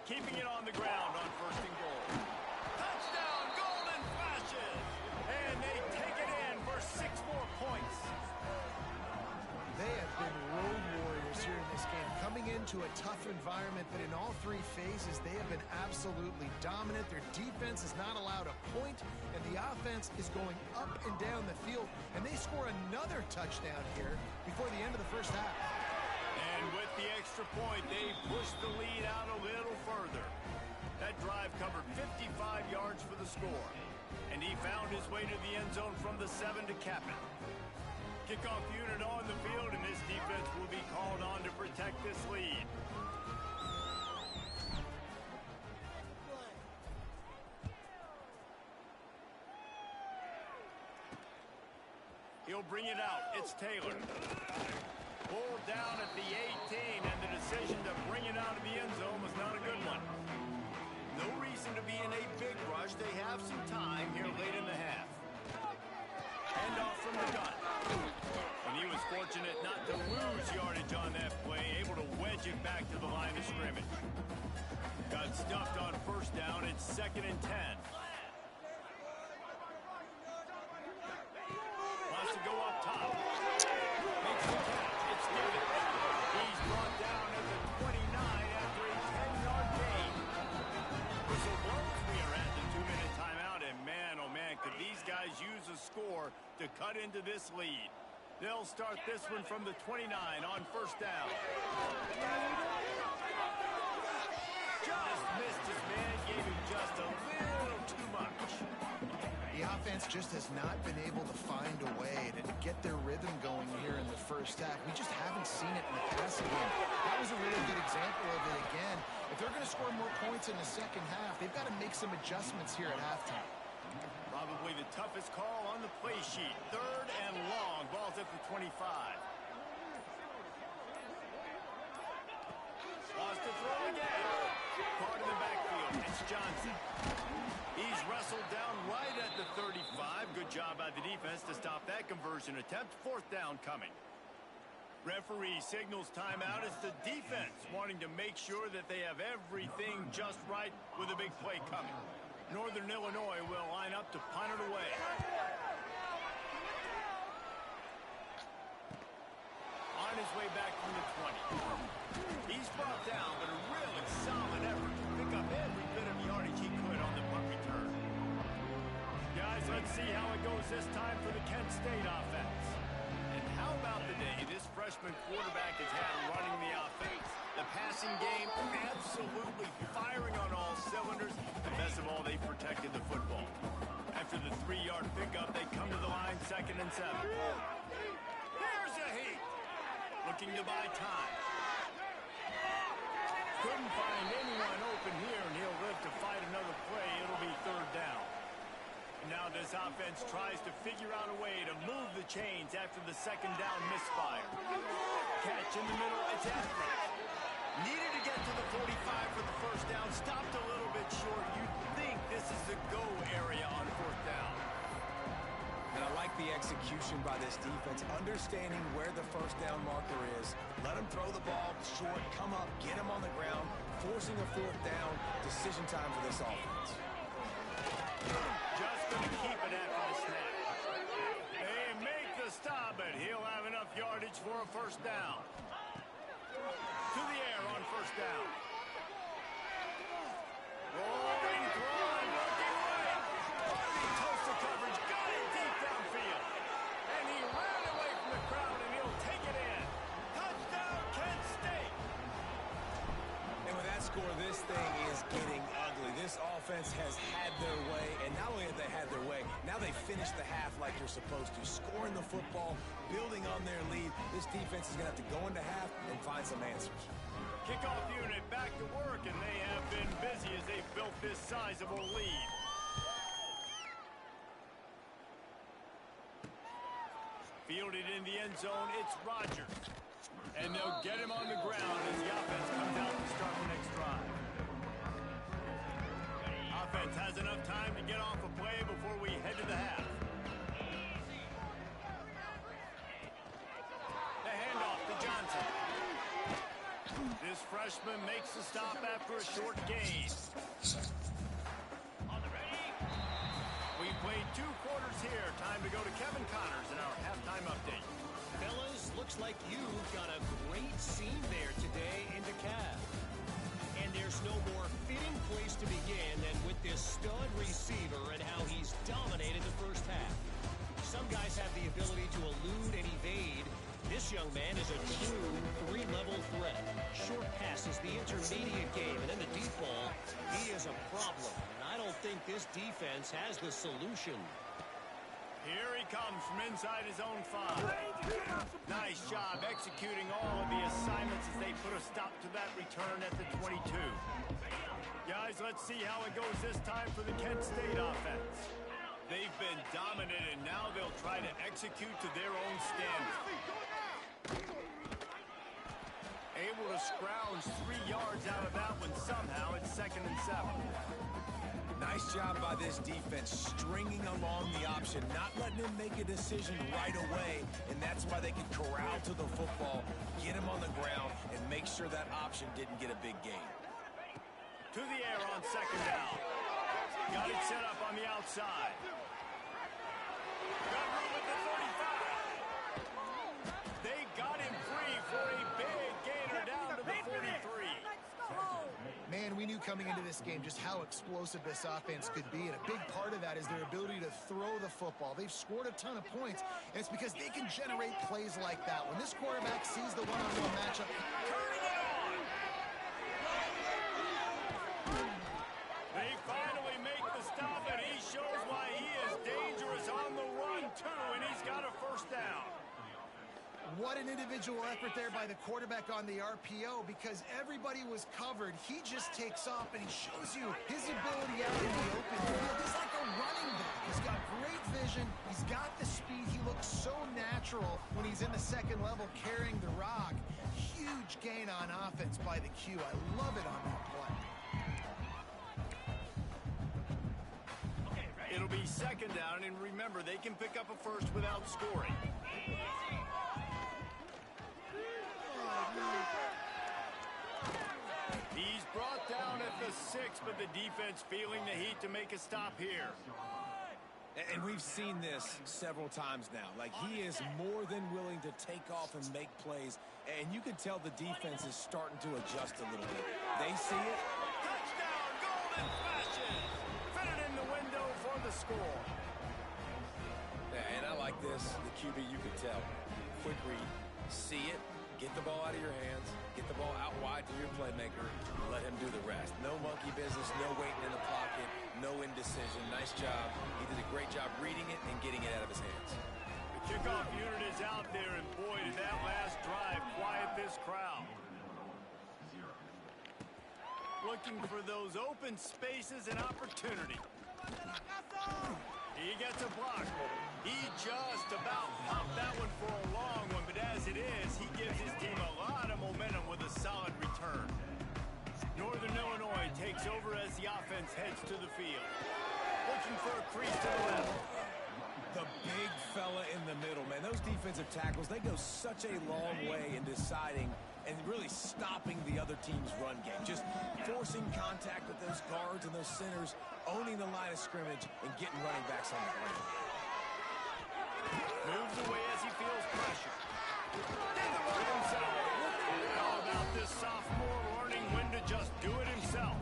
Keeping it on the ground on 1st and goal. Touchdown, golden flashes! And they take it in for 6 more points. They have been road warriors here in this game, coming into a tough environment, but in all 3 phases, they have been absolutely dominant. Their defense is not allowed a point, and the offense is going up and down the field, and they score another touchdown here before the end of the first half. And with the extra point, they pushed the lead out a little further. That drive covered 55 yards for the score, and he found his way to the end zone from the 7 to cap it. Kickoff unit on the field, and this defense will be called on to protect this lead. He'll bring it out. It's Taylor. Pulled down at the 18, and the decision to bring it out of the end zone was not a good one. No reason to be in a big rush. They have some time here late in the half. Hand off from the gun. And he was fortunate not to lose yardage on that play, able to wedge it back to the line of scrimmage. Got stuffed on 1st down. It's 2nd and 10. Wants to go up top. Makes the catch. It's David. He's brought down at the 29 after a 10-yard gain. Whistle blows. We are at the 2-minute timeout, and man, oh man, could these guys use a score to cut into this lead. They'll start this one from the 29 on 1st down. Just missed his man, gave him just a little too much. The offense just has not been able to find a way to get their rhythm going here in the first half. We just haven't seen it in the passing game. That was a really good example of it again. If they're going to score more points in the second half, they've got to make some adjustments here at halftime. Probably the toughest call on the play sheet. 3rd and long. Ball's at the 25. Wants to throw again. Caught in the backfield. It's Johnson. He's wrestled down right at the 35. Good job by the defense to stop that conversion attempt. 4th down coming. Referee signals timeout. It's the defense wanting to make sure that they have everything just right with a big play coming. Northern Illinois will line up to punt it away. On his way back from the 20. He's brought down, but a really solid effort to pick up every bit of yardage he could on the punt return. Guys, let's see how it goes this time for the Kent State offense. And how about the day this freshman quarterback has had running the offense? The passing game absolutely firing on all cylinders. And best of all, they protected the football. After the 3-yard pickup, they come to the line 2nd and 7. Here's a heat. Looking to buy time. Couldn't find anyone open here, and he'll live to fight another play. It'll be 3rd down. Now this offense tries to figure out a way to move the chains after the 2nd down misfire. Catch in the middle. It's Athens. Needed to get to the 45 for the 1st down. Stopped a little bit short. You'd think this is the go area on 4th down. And I like the execution by this defense, understanding where the 1st down marker is. Let them throw the ball short, come up, get him on the ground, forcing a 4th down. Decision time for this offense. Just going to keep it after the snap. They make the stop, but he'll have enough yardage for a 1st down. To the air on 1st down. Rolling, throwing, looking right. Pretty close to coverage. Got it deep downfield. And he ran away from the crowd, and he'll take it in. Touchdown, Kent State. And with that score, this thing is getting ugly. This offense has had their way, and not only have they had their way, now they finish the half like they're supposed to, scoring the football, building on their lead. This defense is going to have to go into half and find some answers. Kickoff unit back to work, and they have been busy as they've built this sizable lead. Fielded in the end zone, it's Rogers. And they'll get him on the ground as the offense comes out to start the next drive. Offense has enough time to get off a play before we head to the half. This freshman makes the stop after a short gain. On the ready. We played 2 quarters here. Time to go to Kevin Connors in our halftime update. Fellas, looks like you've got a great scene there today in DeKalb. And there's no more fitting place to begin than with this stud receiver and how he's dominated the first half. Some guys have the ability to elude and evade. This young man is a true 3-level threat. Short passes, the intermediate game, and then the deep ball. He is a problem, and I don't think this defense has the solution. Here he comes from inside his own 5. Nice job executing all of the assignments as they put a stop to that return at the 22. Guys, let's see how it goes this time for the Kent State offense. They've been dominant, and now they'll try to execute to their own standard. Able to scrounge 3 yards out of that one somehow. It's 2nd and 7. Nice job by this defense, stringing along the option, not letting him make a decision right away, and that's why they could corral to the football, get him on the ground, and make sure that option didn't get a big gain. To the air on 2nd down. Got it set up on the outside. Got room at the 35. They got him free for a big gainer down to the 43. Man, we knew coming into this game just how explosive this offense could be, and a big part of that is their ability to throw the football. They've scored a ton of points, and it's because they can generate plays like that. When this quarterback sees the one-on-one matchup, Turning it on. They finally make the stop, and he shows why he is dangerous on the run, too, and he's got a 1st down. what an individual effort there by the quarterback on the RPO, because everybody was covered. He just takes off, and he shows you his ability out in the open field. He's like a running back. He's got great vision. He's got the speed. He looks so natural when he's in the 2nd level carrying the rock. Huge gain on offense by the Q. I love it on that play. It'll be 2nd down, and remember, they can pick up a 1st without scoring. He's brought down at the 6, but the defense feeling the heat to make a stop here. And we've seen this several times now. Like, he is more than willing to take off and make plays, and you can tell the defense is starting to adjust a little bit. They see it. Touchdown, Golden Flashes! Fit it in the window for the score. Yeah, and I like this. The QB, you can tell. Quick read. See it. Get the ball out of your hands. Get the ball out wide to your playmaker. Let him do the rest. No monkey business. No waiting in the pocket. No indecision. Nice job. He did a great job reading it and getting it out of his hands. The kickoff unit is out there, and boy, did that last drive quiet this crowd. Looking for those open spaces and opportunity. He gets a block. He just about popped that one for a long one, but as it is, he gives his team a lot of momentum with a solid return. Northern Illinois takes over as the offense heads to the field. Looking for a crease to the left. The big fella in the middle, man. Those defensive tackles, they go such a long way in deciding and really stopping the other team's run game. Just forcing contact with those guards and those centers, owning the line of scrimmage, and getting running backs on the ground. Moves away as he feels pressure. Did the work himself. How about this sophomore learning when to just do it himself?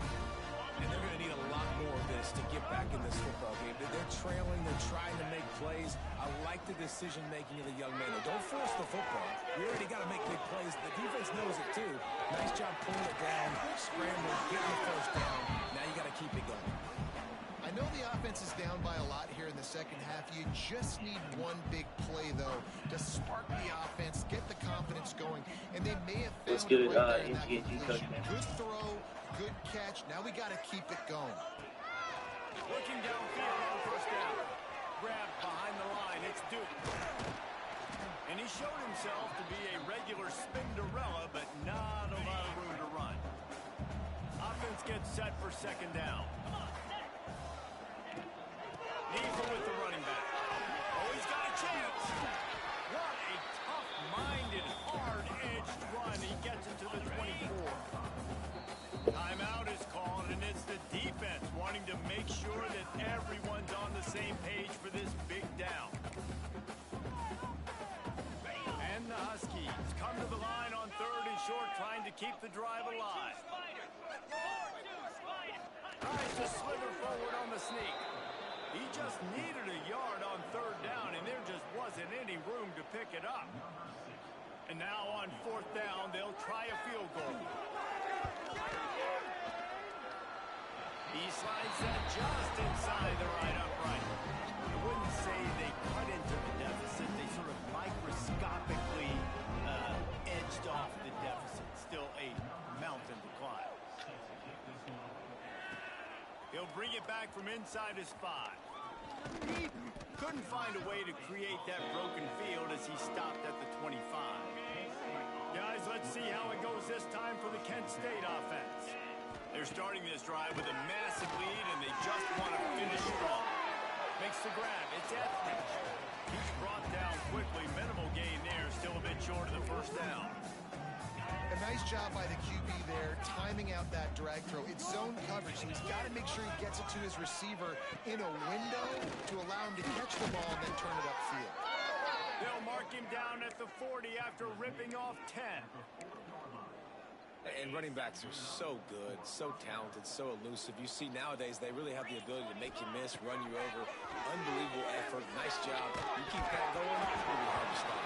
And they're going to need a lot more of this to get back in this football game. They're trailing. They're trying to make plays. I like the decision-making of the young man. Don't force the football. You already got to make big plays. The defense knows it, too. Nice job pulling it down, scrambling, getting the 1st down. Now you got to keep it going. I know the offense is down by a lot here in the 2nd half. You just need one big play, though, to spark the offense, get the confidence going, and they may have found it right there in that completion. Good throw, good catch. Now we got to keep it going. Looking downfield on 1st down. Grabbed behind the line. It's Duke. And he showed himself to be a regular Spinderella, but not a lot of room to run. Offense gets set for 2nd down. Neither with the running back. Oh, he's got a chance. What a tough-minded, hard-edged run. He gets it to the 24. make sure that everyone's on the same page for this big down. And the Huskies come to the line on 3rd and short, trying to keep the drive alive. Tries to sliver forward on the sneak. He just needed a yard on 3rd down, and there just wasn't any room to pick it up. And now on 4th down, they'll try a field goal. He slides that just inside the right upright. I wouldn't say they cut into the deficit. They sort of microscopically edged off the deficit. Still a mountain to climb. He'll bring it back from inside his 5. He couldn't find a way to create that broken field as he stopped at the 25. Guys, let's see how it goes this time for the Kent State offense. They're starting this drive with a massive lead, and they just want to finish strong. Makes the grab. It's Etheridge. He's brought down quickly. Minimal gain there. Still a bit short of the 1st down. A nice job by the QB there, timing out that drag throw. It's zone coverage, so he's got to make sure he gets it to his receiver in a window to allow him to catch the ball and then turn it upfield. They'll mark him down at the 40 after ripping off 10. And running backs are so good, so talented, so elusive. You see nowadays they really have the ability to make you miss, run you over. Unbelievable effort. Nice job. You keep that going, it'll be hard to stop.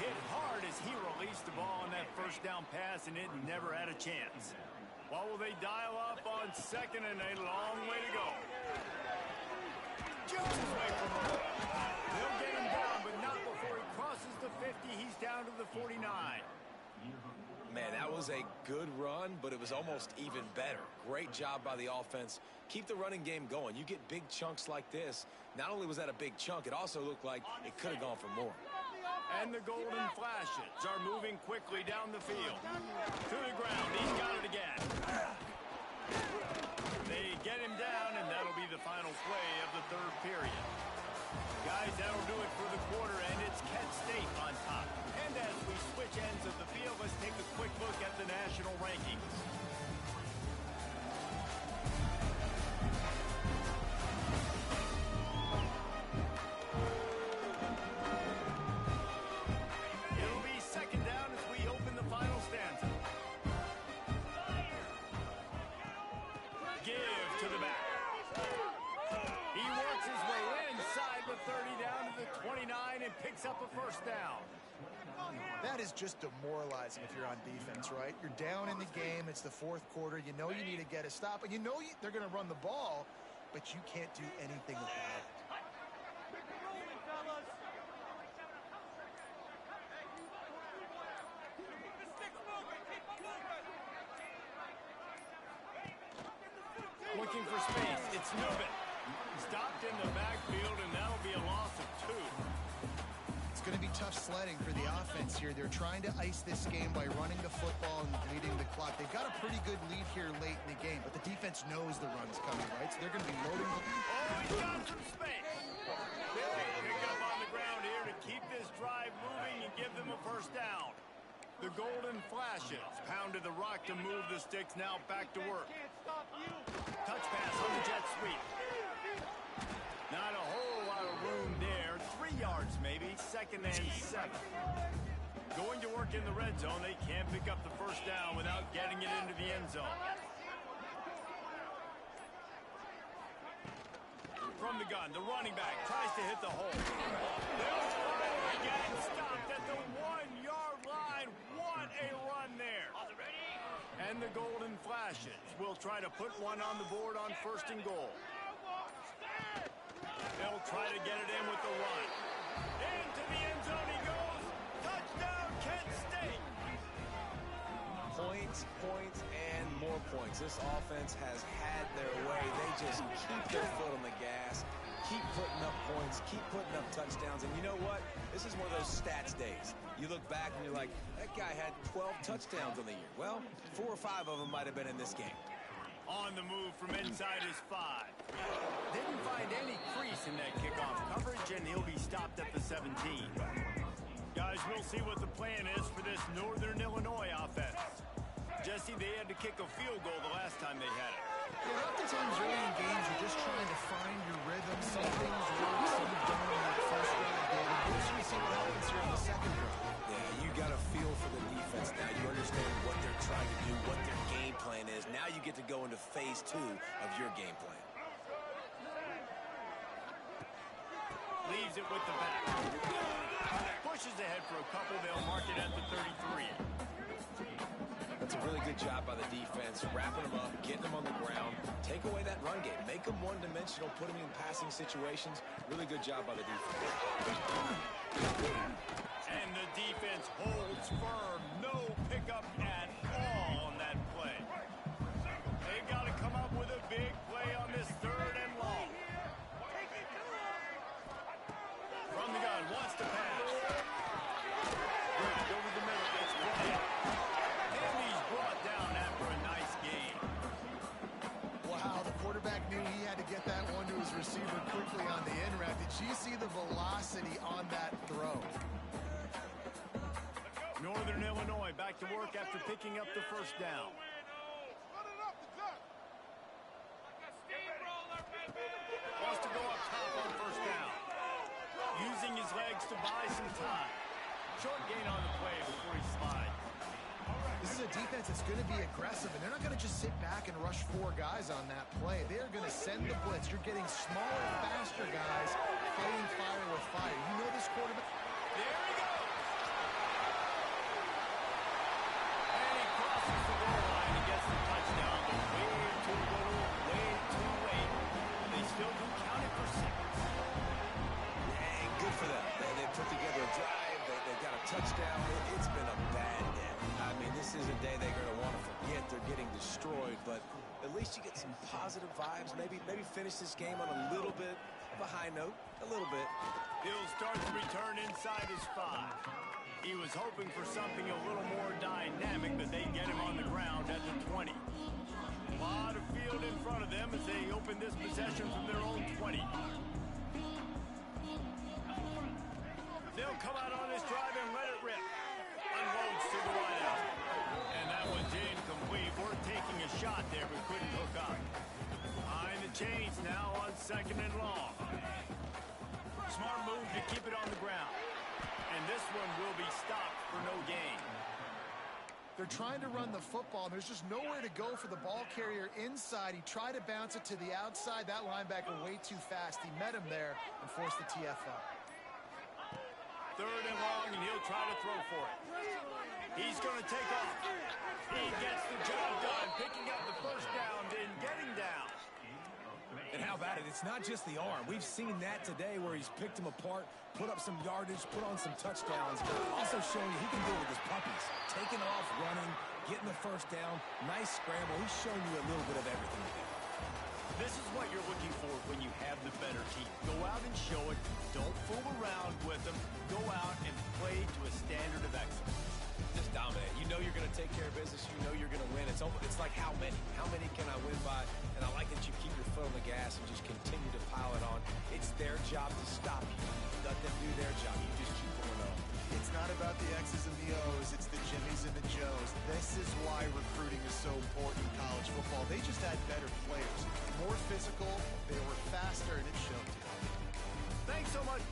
Hit hard as he released the ball on that 1st down pass, and it never had a chance. What will they dial up on 2nd and a long way to go? Jumps his way from the ball. They'll get him down, but not before he crosses the 50. He's down to the 49. Man, that was a good run, but it was almost even better. Great job by the offense. Keep the running game going. You get big chunks like this. Not only was that a big chunk, it also looked like it could have gone for more. And the Golden Flashes are moving quickly down the field. To the ground. He's got it again. They get him down, and that'll be the final play of the 3rd period. Guys, that'll do it for the quarter, and it's Kent State on top. And as we switch ends of the field, let's take a quick look at the national rankings. It'll be 2nd down as we open the final stanza. Give to the back. He works his way inside the 30 down to the 29 and picks up a 1st down. That is just demoralizing if you're on defense, right? You're down in the game. It's the 4th quarter. You know you need to get a stop, and you know they're going to run the ball, but you can't do anything about it. Looking for space. It's Newman. Stopped in the backfield, and that'll be a loss of 2. It's going to be tough sledding for the offense here. They're trying to ice this game by running the football and leading the clock. They've got a pretty good lead here late in the game, but the defense knows the run's coming, right? So they're going to be loading. Oh, he's got some space. They'll pick up on the ground here to keep this drive moving and give them a 1st down. The Golden Flashes pounded the rock to move the sticks, now back to work. Touch pass on the jet sweep. Not a whole lot of room there. 3 yards maybe. 2nd and 7. Going to work in the red zone. They can't pick up the 1st down without getting it into the end zone. From the gun, the running back tries to hit the hole. They'll finally get him stopped at the 1-yard line. What a run there. And the Golden Flashes will try to put one on the board on 1st and goal. They'll try to get it in with the run. Into the end zone he goes. Touchdown, Kent State. Points, points, and more points. This offense has had their way. They just keep their foot on the gas, keep putting up points, keep putting up touchdowns. And you know what? This is one of those stats days. You look back and you're like, that guy had 12 touchdowns on the year. Well, 4 or 5 of them might have been in this game. On the move from inside his 5. Didn't find any crease in that kickoff coverage, and he'll be stopped at the 17. Guys, we'll see what the plan is for this Northern Illinois offense. Jesse, they had to kick a field goal the last time they had it. Yeah, oftentimes early in games, you're your game plan. Leaves it with the back. Pushes ahead for a couple. They'll mark it at the 33. That's a really good job by the defense, wrapping them up, getting them on the ground, take away that run game, make them one-dimensional, put them in passing situations. Really good job by the defense. And the defense holds firm. No pickup at all on that play. They've got to come up with a big play on this 3rd and long. From the gun, wants to pass. Over the middle, gets play. And he's brought down after a nice game. Wow, the quarterback knew he had to get that one to his receiver quickly on the in route. Did you see the velocity on that throw? Northern Illinois back to work after picking up the 1st down. Wants to go up top on 1st down. Using his legs to buy some time. Short gain on the play before he slides. This is a defense that's going to be aggressive, and they're not going to just sit back and rush 4 guys on that play. They're going to send the blitz. You're getting smaller, faster guys fighting fire with fire. You know this quarterback. There he goes. And he crosses the goal line and gets the touchdown, but way too little, way too late. They still do count it for 6. Dang, good for them. They put together a drive. They got a touchdown. It's been a bad day. I mean, this is a day they're going to want to forget. They're getting destroyed, but at least you get some positive vibes. Maybe finish this game on a little bit of a high note. A little bit. He'll start to return inside his 5. He was hoping for something a little more dynamic, but they get him on the ground at the 20. A lot of field in front of them as they open this possession from their own 20. They'll come out on this drive and let it rip. Unloads to the right out. And that one's incomplete. We're taking a shot there, but couldn't hook up. Behind the chains now on 2nd and long. Smart move to keep it on the ground. And this one will be stopped for no gain. They're trying to run the football, and there's just nowhere to go for the ball carrier inside. He tried to bounce it to the outside. That linebacker way too fast. He met him there and forced the TFL. 3rd and long, and he'll try to throw for it. He's going to take off. He gets the job done, picking up the 1st down, then getting down. And how about it? It's not just the arm. We've seen that today where he's picked them apart, put up some yardage, put on some touchdowns, also showing you he can do it with his puppies. Taking off, running, getting the 1st down, nice scramble. He's shown you a little bit of everything today. This is what you're looking for when you have the better team. Go out and show it. Don't fool around with them. Go out and play to a standard of excellence. Just dominate. You know you're going to take care of business. You know you're going to win. It's like how many? How many can I win by? And I like that you keep your foot on the gas and just continue to pile it on. It's their job to stop you. Let them do their job. You just keep going on. It's not about the X's and the O's. It's the Jimmies and the Joes. This is why recruiting is so important in college football. They just had better players. More physical, they were faster, and it showed. Thanks so much.